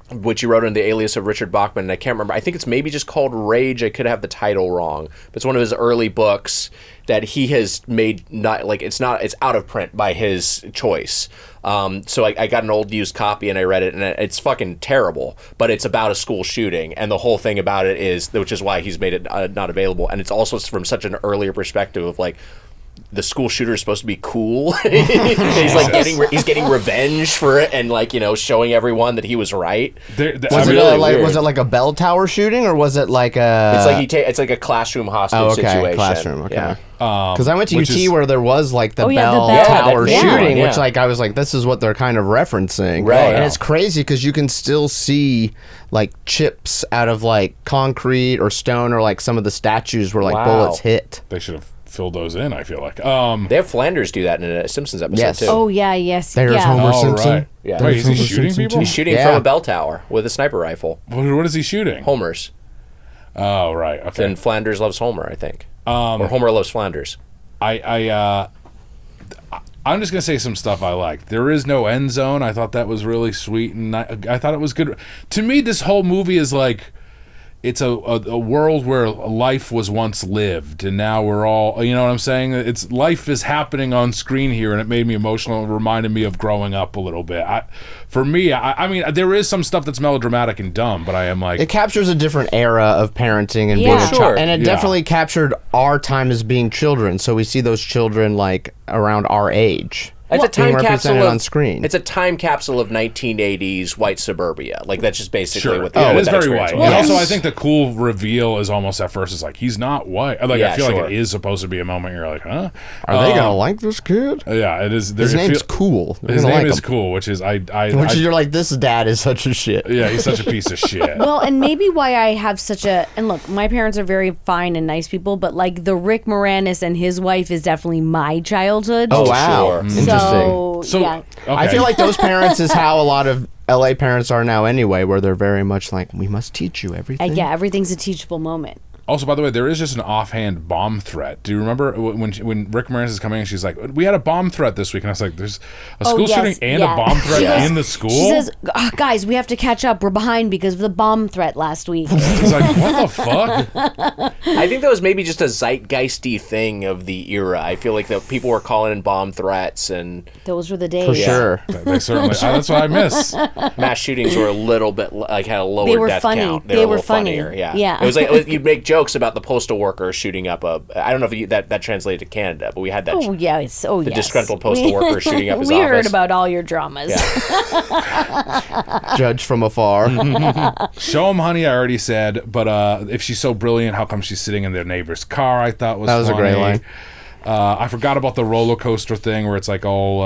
which he wrote in the alias of Richard Bachman, and I can't remember. I think it's maybe just called Rage. I could have the title wrong, but it's one of his early books that he has made. It's out of print by his choice. So I got an old used copy and I read it, and it's fucking terrible. But it's about a school shooting, and the whole thing about it is, which is why he's made it not available. And it's also from such an earlier perspective of like, the school shooter is supposed to be cool. He's like getting revenge for it, and showing everyone that he was right. Was it like a bell tower shooting, or was it like a? It's like it's like a classroom hostage situation. Classroom. Okay. Yeah. Because I went to which UT is- where there was like the Oh, yeah, bell the bell tower that big shooting, one, which yeah. I was like, this is what they're kind of referencing, Right. And it's crazy because you can still see like chips out of like concrete or stone, or like some of the statues where like Wow. bullets hit. They should have filled those in, I feel like. They have Flanders do that in a Simpsons episode Yes. too. Oh yeah, yes, There's yeah. Homer Oh, Simpson. right. Yeah. Wait, is he Homer shooting Simpson, people? too. He's shooting Yeah. from a bell tower with a sniper rifle. What is he shooting? Homers. Oh, right. Okay. And Flanders Loves Homer, I think. Or Homer Loves Flanders. I'm just gonna say some stuff I liked. There is no end zone. I thought that was really sweet, and I thought it was good. To me, this whole movie is like it's a world where life was once lived, and now we're all, you know what I'm saying? It's life is happening on screen here, and it made me emotional. It reminded me of growing up a little bit. For me, I mean, there is some stuff that's melodramatic and dumb, but I am like, it captures a different era of parenting and being a Yeah. child, Sure. and it definitely captured our time as being children. So we see those children like around our age. It's a time being capsule represented of, on screen. It's a time capsule of 1980s white suburbia. Like that's just basically sure, what yeah, it what is that very experience white. was. And also, I think the cool reveal is almost at first, it's like he's not white. Like Yeah, I feel sure. like it is supposed to be a moment you're like, huh? Are they gonna like this kid? Yeah, it is. His name's cool. They're His gonna name like is him. cool, which is Which is you're like, this dad is such a shit. yeah, he's such a piece of shit. Well, and maybe why I have such a, and look, my parents are very fine and nice people, but like the Rick Moranis and his wife is definitely my childhood. Oh wow, sure. interesting. So yeah. okay. I feel like those parents is how a lot of LA parents are now anyway, where they're very much like, we must teach you everything. Yeah, everything's a teachable moment. Also, by the way, there is just an offhand bomb threat. Do you remember when Rick Moranis is coming in, she's like, we had a bomb threat this week. And I was like, there's a school yes, shooting and yeah. a bomb threat in the school? She says, guys, we have to catch up. We're behind because of the bomb threat last week. It's like, what the fuck? I think that was maybe just a zeitgeisty thing of the era. I feel like that people were calling in bomb threats and Those were the days. For sure. They certainly, that's what I miss. mass shootings were a little bit like had a lower They were death funny. count. They were a were little funny. funnier. Yeah. Yeah. It was like you'd make jokes about the postal worker shooting up a. I don't know if that translated to Canada, but we had that. Oh, yes. Oh, The yes. disgruntled postal worker shooting up his we office. heard about all your dramas. Judge from afar. Show 'em, honey, I already said. But if she's so brilliant, how come she's sitting in their neighbor's car? I thought was That was a funny. great line. I forgot about the roller coaster thing where it's like all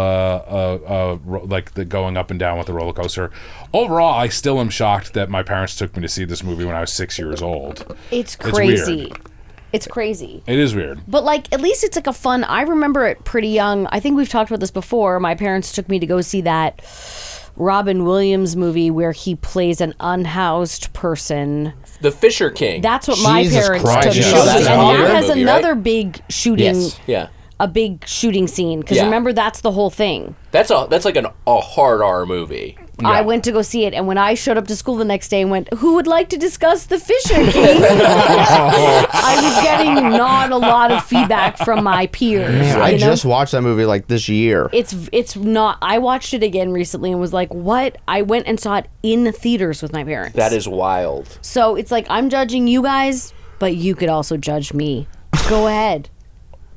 like the going up and down with the roller coaster. Overall, I still am shocked that my parents took me to see this movie when I was 6 years old. It's weird. crazy. It's crazy. It is weird. But like, at least it's like a fun. I remember it pretty young. I think we've talked about this before. My parents took me to go see that Robin Williams movie where he plays an unhoused person. The Fisher King. That's what my Jesus parents Christ. took me Yeah, to that's see. a And horror that has movie, another right? big shooting. Yes. yeah. A big shooting scene because Yeah. remember that's the whole thing. That's like a hard R movie. I went to go see it, and when I showed up to school the next day and went, "Who would like to discuss the Fisher King?" I was getting not a lot of feedback from my peers. Man, I you know? just watched that movie like this year. It's not. I watched it again recently and was like, "What?" I went and saw it in the theaters with my parents. That is wild. So it's like I'm judging you guys, but you could also judge me. Go ahead.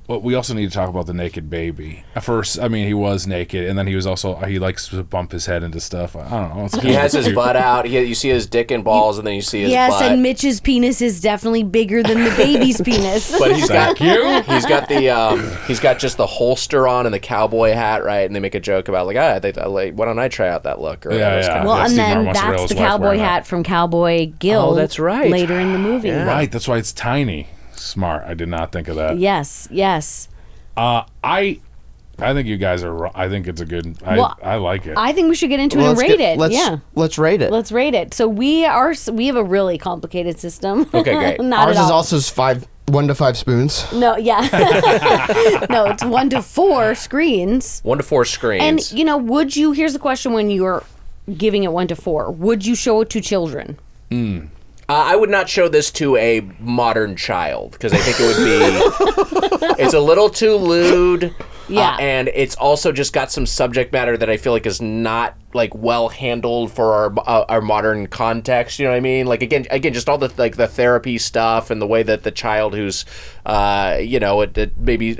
Well, we also need to talk about the naked baby. At first, I mean, he was naked, and then he was also, he likes to bump his head into stuff. I don't know. He has his butt out. You see his dick and balls, and then you see his Yes, butt. and Mitch's penis is definitely bigger than the baby's penis. But he's got Thank you. he's got the he's got just the holster on and the cowboy hat, right? And they make a joke about like, I think why don't I try out that look? Or Yeah, whatever. It's yeah. kinda- Well, Yeah, and Steve then Martin wants to rail that's his the wife cowboy wearing that. hat from Cowboy Gil. Oh, that's right. Later in the movie. Yeah. Right, that's why it's tiny. Smart. I did not think of that. Yes, yes. I think you guys are. I think it's a good. Well, I like it. I think we should get into it and let's rate get- it. let's- Yeah. Let's rate it. Let's rate it. So we have a really complicated system. Okay, great. Not Ours at is all. also 1 to 5 spoons. No, yeah. No, it's 1 to 4 screens. 1 to 4 screens. And would you? Here's the question: when you're giving it 1 to 4, would you show it to children? I would not show this to a modern child because I think it would be. It's a little too lewd. Yeah. And it's also just got some subject matter that I feel like is not like well handled for our modern context. You know what I mean? Like again, just all the like the therapy stuff and the way that the child who's, maybe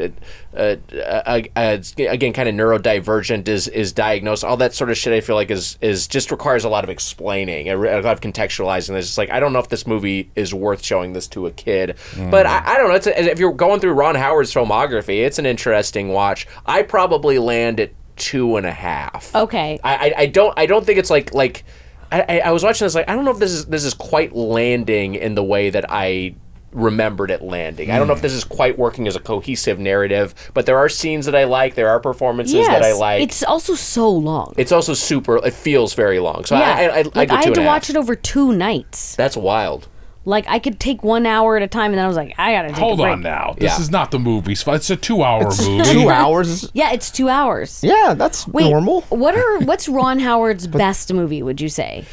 again kind of neurodivergent is diagnosed. All that sort of shit I feel like is just requires a lot of explaining, a lot of contextualizing. It's just like I don't know if this movie is worth showing this to a kid, but I don't know. If you're going through Ron Howard's filmography, it's an interesting watch. I probably land at 2.5. Okay. I don't think it's like I was watching this like I don't know if this is quite landing in the way that I remembered it landing. I don't know if this is quite working as a cohesive narrative, but there are scenes that I like. There are performances that I like. It's also so long. It's also super. It feels very long. So yeah. I like go I had to 2.5. watch it over 2 nights. That's wild. Like, I could take 1 hour at a time, and then I was like, I gotta take Hold a break. on now. This Yeah. is not the movie. It's a 2-hour movie. 2 hours? Yeah, it's 2 hours. Yeah, that's Wait, normal. what's Ron Howard's best movie, would you say?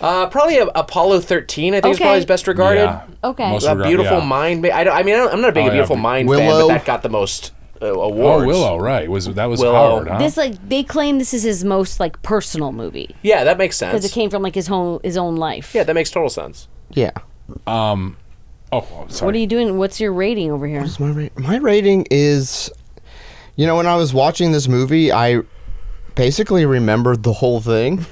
Probably Apollo 13. I think is Okay. probably his best regarded. Yeah. Okay. Most A regard- Beautiful yeah. Mind. I'm not a big Oh, yeah, Beautiful Mind fan, Willow. but that got the most Oh, awards. Willow, right. That was Willow. Howard, huh? This, like, they claim this is his most, like, personal movie. Yeah, that makes Because sense. it came from, like, his own life. Yeah, that makes total sense. Yeah. Oh, sorry. What are you doing? What's your rating over here? My rating is, when I was watching this movie, I basically remembered the whole thing,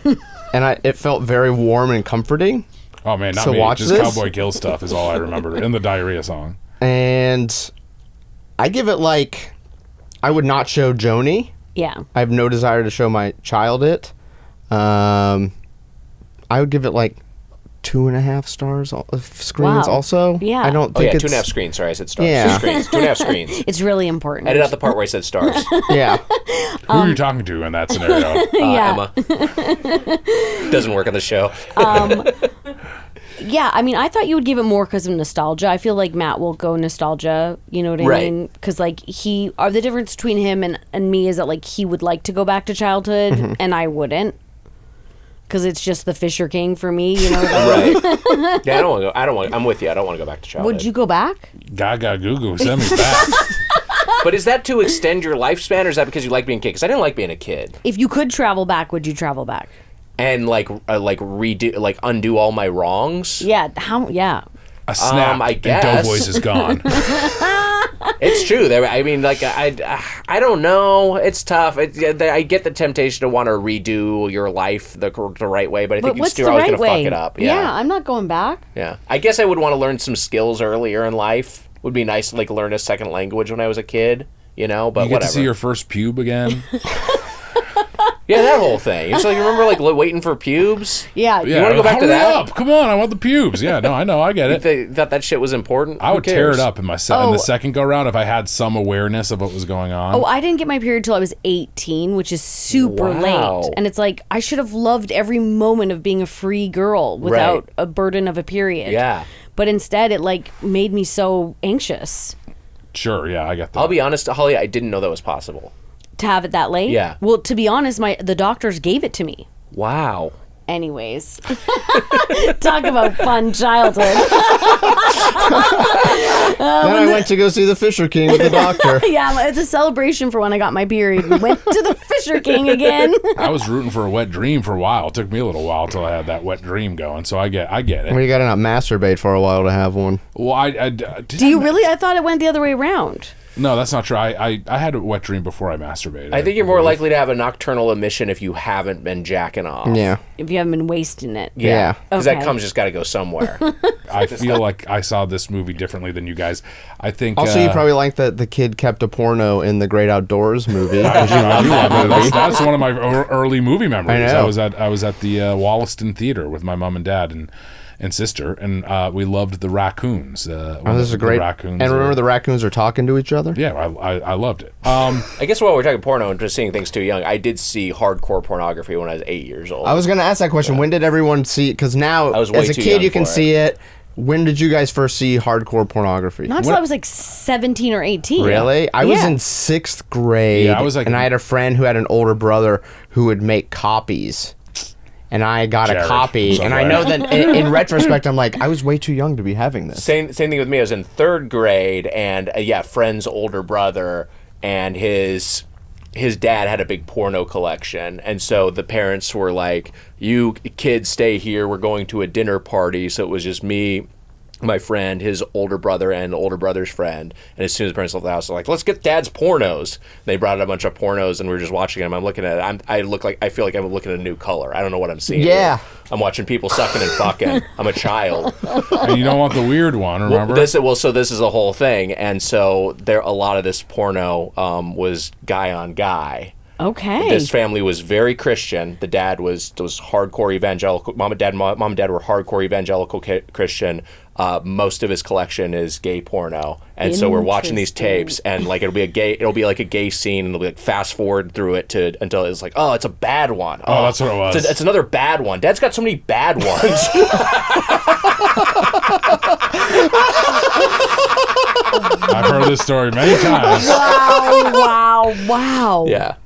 and it felt very warm and comforting. Oh, man, not So me. watch Just this? Cowboy Kill stuff is all I remember. And the diarrhea song. And I give it I would not show Joni. Yeah. I have no desire to show my child it. I would give it 2.5 stars of screens. Wow. Also, Yeah. I don't Oh think yeah, it's 2.5 screens. Sorry, I said stars. Yeah. 2 screens. 2.5 screens. It's really important. Edit out the part where I said stars. Yeah, Who are you talking to in that scenario? Yeah. Emma. Doesn't work on the show. Yeah, I mean, I thought you would give it more because of nostalgia. I feel like Matt will go nostalgia, you know what I Right. mean? Because, the difference between him and me is that, he would like to go back to childhood, Mm-hmm. and I wouldn't. Because it's just the Fisher King for me, you know what I mean? Right. Yeah, I'm with you. I don't want to go back to childhood. Would you go back? Gaga Goo Goo, send me back. But is that to extend your lifespan, or is that because you like being a kid? Because I didn't like being a kid. If you could travel back, would you travel back? And undo all my wrongs. Yeah, yeah. A snap, I and guess. Doughboys is gone. It's true. I don't know. It's tough. I get the temptation to want to redo your life the right way, but I think But what's the you're always right going to way? fuck it up. Yeah, I'm not going back. Yeah. I guess I would want to learn some skills earlier in life. Would be nice to learn a second language when I was a kid, but You get whatever. to see your first pube again. Yeah, that whole thing. It's you remember waiting for pubes? Yeah. Yeah, wanna go back to hurry that? up. Come on, I want the pubes. Yeah, no, I know, I get it. They thought that shit was important. I Who would tear cares? it up in in the second go round if I had some awareness of what was going on. Oh, I didn't get my period till I was 18, which is super Wow. late. And it's I should have loved every moment of being a free girl without Right. a burden of a period. Yeah. But instead, it made me so anxious Sure, yeah, I get that. I'll be honest, Holly, I didn't know that was possible. to have it that late. Yeah. Well, to be honest, the doctors gave it to me. Wow. Anyways, talk about fun childhood. then I went to go see the Fisher King with the doctor. Yeah, it's a celebration for when I got my period. We went to the Fisher King again. I was rooting for a wet dream for a while. It took me a little while till I had that wet dream going. So I get it. Well, you gotta not masturbate for a while to have one. Well, Do you really? I thought it went the other way around. No, that's not true. I had a wet dream before I masturbated. I think you're more likely to have a nocturnal emission if you haven't been jacking off. Yeah. If you haven't been wasting it. Yeah. Because Okay. that cum's just got to go somewhere. I feel like I saw this movie differently than you guys. I think. Also, you probably like that the kid kept a porno in the Great Outdoors movie. I love it. That's one of my early movie memories. I know. I was at the Wollaston Theater with my mom and dad and sister, and we loved the raccoons. Oh, this is great. Raccoons And remember, the raccoons are talking to each other. Yeah, I loved it. I guess while we're talking porno and just seeing things too young, I did see hardcore pornography when I was 8 years old. I was going to ask that question. When did everyone see? Because now, I was way as a too kid, young you can for it. see it. When did you guys first see hardcore pornography? Not until I was 17 or 18. Really? I was Yeah. in 6th grade. Yeah, I was and I had a friend who had an older brother who would make copies. And I got Jared, a copy. I'm And sorry. I know that in retrospect, I'm like, I was way too young to be having this. Same thing with me. I was in 3rd grade, and friend's older brother, and his dad had a big porno collection, and so the parents were like, "You kids stay here. We're going to a dinner party." So it was just me, my friend, his older brother, and the older brother's friend. And as soon as the parents left the house, they're like, "Let's get Dad's pornos." They brought out a bunch of pornos, and we were just watching them. I'm looking at it. I feel like I'm looking at a new color. I don't know what I'm seeing. Yeah. I'm watching people sucking and fucking. I'm a child. And you don't want the weird one, remember? So this is a whole thing, and so a lot of this porno was guy on guy. Okay. This family was very Christian. The dad was hardcore evangelical. Mom and dad were hardcore evangelical Christian. Most of his collection is gay porno, and so we're watching these tapes, and it'll be like a gay scene, and it'll be fast forward through it until it's like, oh, it's a bad one. Oh, that's what it was. It's another bad one. Dad's got so many bad ones. I've heard this story many times. Wow. Yeah.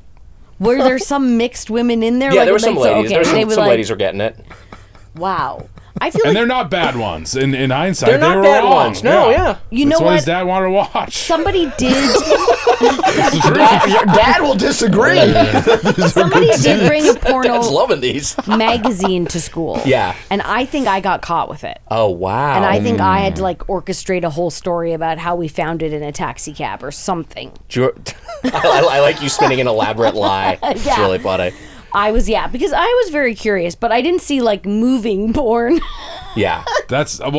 Were there some mixed women in there? Yeah, Like, there were some like, so- ladies. okay, There they were were some like, ladies were getting it. Wow. I feel And like they're not bad ones. In hindsight, They're they not were bad wrong. ones. No, yeah. You That's know what his what? dad wanted to watch. Somebody did. It's the truth. Your dad will disagree. Somebody did bring a Dad's porno loving these. magazine to school. Yeah. And I think I got caught with it. Oh wow. And I think I had to like orchestrate a whole story about how we found it in a taxi cab or something. I like you spinning an elaborate lie. It's Yeah. really funny. Because I was very curious, but I didn't see like moving porn. Yeah. That's if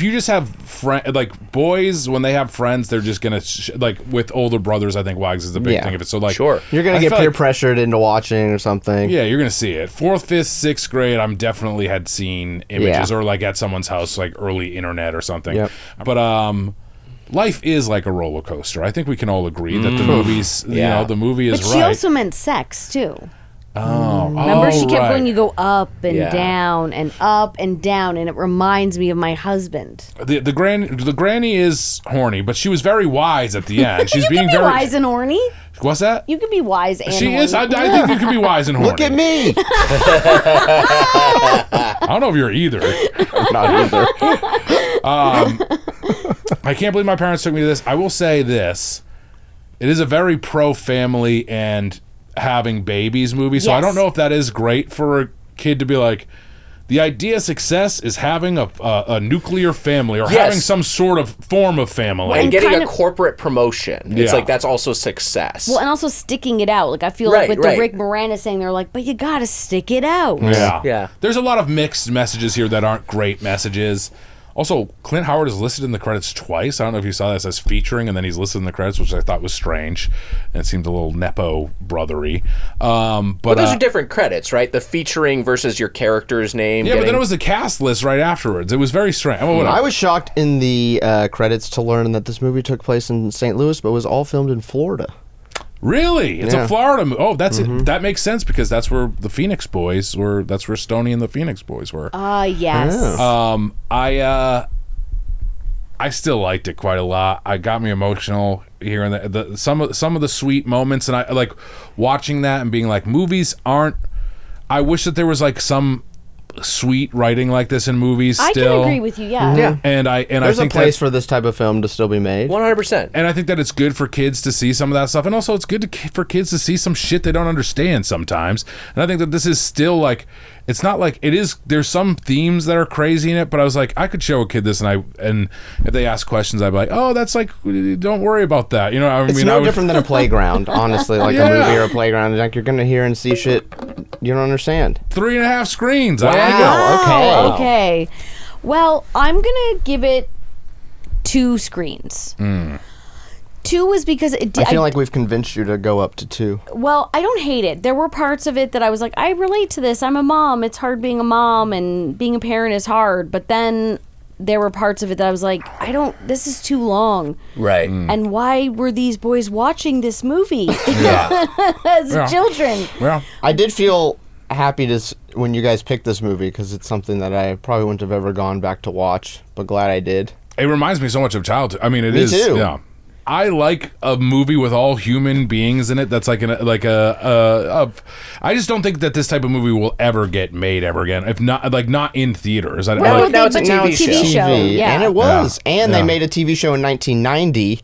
you just have like boys when they have friends, they're just gonna like with older brothers. I think Wags is the big Yeah. thing of it. So like, Sure. You're gonna I get feel peer like- pressured into watching or something. Yeah, you're gonna see it. 4th, 5th, 6th grade, I'm definitely had seen images Yeah. or like at someone's house, like early internet or something. Yep. But life is like a roller coaster. I think we can all agree that the movies, Yeah. the movie is But she right. also meant sex too. Remember, She kept going, you go up and Yeah. down and up and down, and it reminds me of my husband. The granny is horny, but she was very wise at the end. She's You being can be very wise and horny. What's that? You can be wise and She horny. is. I think you can be wise and horny. Look at me. I don't know if you're either. Not either. I can't believe my parents took me to this. I will say this: it is a very pro-family and having babies movie. So I Yes. don't know if that is great for a kid to be like. The idea of success is having a nuclear family or Yes. having some sort of form of family. And getting kind a of- corporate promotion. It's Yeah. like that's also success. Well, and also sticking it out. Like I feel Right, like with right. the Rick Moranis saying, they're like, but you gotta stick it out. Yeah. Yeah. There's a lot of mixed messages here that aren't great messages. Also, Clint Howard is listed in the credits twice. I don't know if you saw this as featuring, and then he's listed in the credits, which I thought was strange. And it seemed a little Nepo brothery. But those are different credits, right? The featuring versus your character's name. yeah, but then getting- it was the cast list right afterwards. It was very strange. Oh, whatever. I was shocked in the credits to learn that this movie took place in St. Louis, but was all filmed in Florida. Really? It's Yeah. a Florida movie. Oh, that's it. That makes sense because that's where the Phoenix Boys were. That's where Stoney and the Phoenix Boys were. Yes. I still liked it quite a lot. I got me emotional hearing some of the sweet moments, and I like watching that and being like, movies aren't. I wish that there was like some sweet writing like this in movies. I Still, can agree with you. Yeah. Yeah. And I There's think a place that, for this type of film to still be made. 100%. and I think that it's good for kids to see some of that stuff, and also it's good for kids to see some shit they don't understand sometimes. And I think that this is still like, it's not like it is. There's some themes that are crazy in it, but I was like, I could show a kid this, and if they ask questions, I'd be like, oh, that's like, don't worry about that. You know, I It's mean, no different than a playground, honestly, like Yeah. a movie or a playground. Like you're gonna hear and see shit you don't understand. 3.5 screens. Wow. I like it. Okay. Okay. Well, I'm gonna give it 2 screens. 2 was because it I did. feel like we've convinced you to go up to 2. Well, I don't hate it. There were parts of it that I was like, I relate to this. I'm a mom. It's hard being a mom, and being a parent is hard. But then there were parts of it that I was like, this is too long. Right. And why were these boys watching this movie as Yeah. children? Well, I did feel happy when you guys picked this movie because it's something that I probably wouldn't have ever gone back to watch, but glad I did. it reminds me so much of childhood. I mean, it Me is. too. Yeah. I like a movie with all human beings in it. That's like I just don't think that this type of movie will ever get made ever again. If not, like not in theaters. Well, now it's a They- TV show. TV, Yeah. and it was. Yeah. And Yeah. they made a TV show in 1990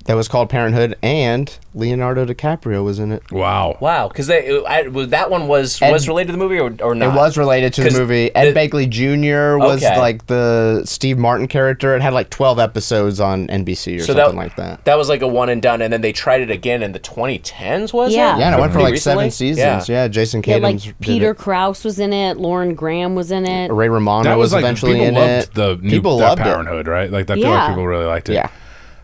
that was called Parenthood, and Leonardo DiCaprio was in it. Wow. Wow, because that one was related to the movie or not? It was related to the 'Cause movie. Ed Begley Jr. was Okay. like the Steve Martin character. It had like 12 episodes on NBC or something like that. That was like a one and done, and then they tried it again in the 2010s, was Yeah. it? Yeah, and it went for Pretty like 7 recently? seasons. Yeah, Jason Yeah, Katims like did Peter it. Krause was in it. Lauren Graham was in it. Ray Romano That was like eventually people in loved it. the new People that loved Parenthood, right? Like I feel Yeah. like people really liked it. Yeah.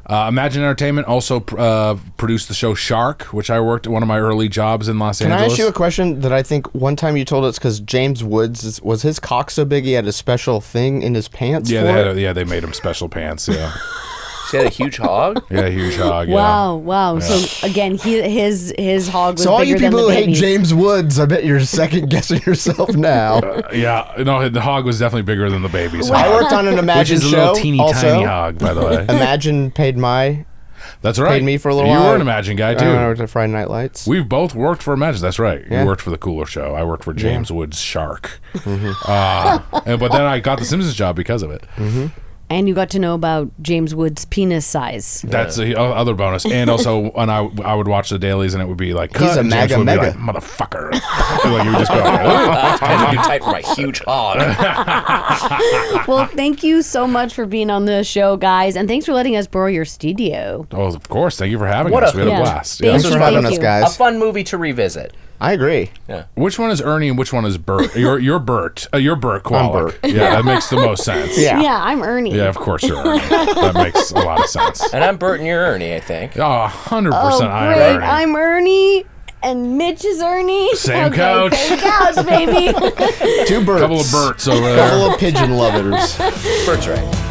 Imagine Entertainment also produced the show Shark, which I worked at one of my early jobs in Los Can I Angeles. ask you a question that I think one time you told us because James Woods was his cock so big he had a special thing in his pants? Yeah, for it? they made him special pants. Yeah. She had a huge hog? Yeah, huge hog. Wow. So again, his hog was So all bigger you than people the who hate baby's. James Woods, I bet you're second guessing yourself now. Yeah. No, the hog was definitely bigger than the baby's I hog. worked on an Which Imagine is a show. little teeny also. tiny hog, by the way. Imagine paid my That's right. paid me for a little you while. were an Imagine guy, too. I worked at Friday Night Lights. We've both worked for Imagine. That's right. Yeah. You worked for the Cooler Show. I worked for James Woods' Shark. But then I got the Simpsons job because of it. And you got to know about James Wood's penis size. That's the other bonus. And also, when I would watch the dailies, and it would be like, He's cut, a and James MAGA would be mega. like, motherfucker. Like, you would just be like, "Oh." Trying to be tight for my huge hog. Well, thank you so much for being on the show, guys. And thanks for letting us borrow your studio. Oh, of course. Thank you for having What us. a We had hoot. a blast. Thank Thanks you. for having Thank us, you. A guys. fun movie to revisit. I agree. Which one is Ernie and which one is Bert? You're Bert. You're Bert Kowalick. Bert. Yeah, that makes the most sense. Yeah. Yeah, I'm Ernie. Yeah, of course you're Ernie. That makes a lot of sense. And I'm Bert and you're Ernie, I think. Oh, 100% Oh, I am great. Ernie. I'm Ernie. And Mitch is Ernie. Same couch. Same couch, baby. Two birds. Couple of Berts over there. Couple of pigeon lovers. Bert's right.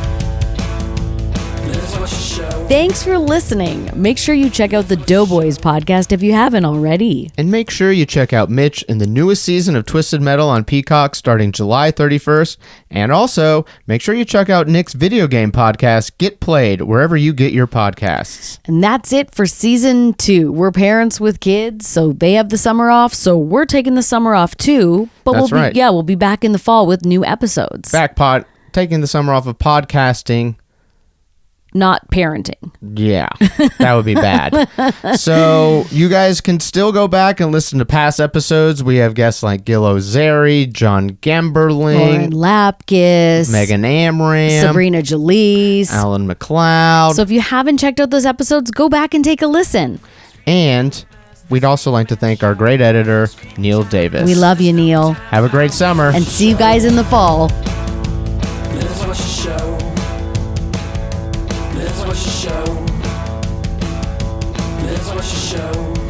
Let's watch a show. Thanks for listening. Make sure you check out the Doughboys podcast if you haven't already. And make sure you check out Mitch in the newest season of Twisted Metal on Peacock starting July 31st. And also, make sure you check out Nick's video game podcast, Get Played, wherever you get your podcasts. And that's it for season 2. We're parents with kids, so they have the summer off, so we're taking the summer off too. But That's right. we'll be back in the fall with new episodes. Backpot, taking the summer off of podcasting. Not parenting. Yeah, that would be bad. So you guys can still go back and listen to past episodes. We have guests like Gil Ozeri, John Lauren Gemberling, Lapkus, Megan Amram, Sabrina Jalise. Alan McLeod. So if you haven't checked out those episodes, go back and take a listen. And we'd also like to thank our great editor, Neil Davis. We love you, Neil. Have a great summer. And see you guys in the fall. Let's watch a show. Let's watch a show. Let's watch a show.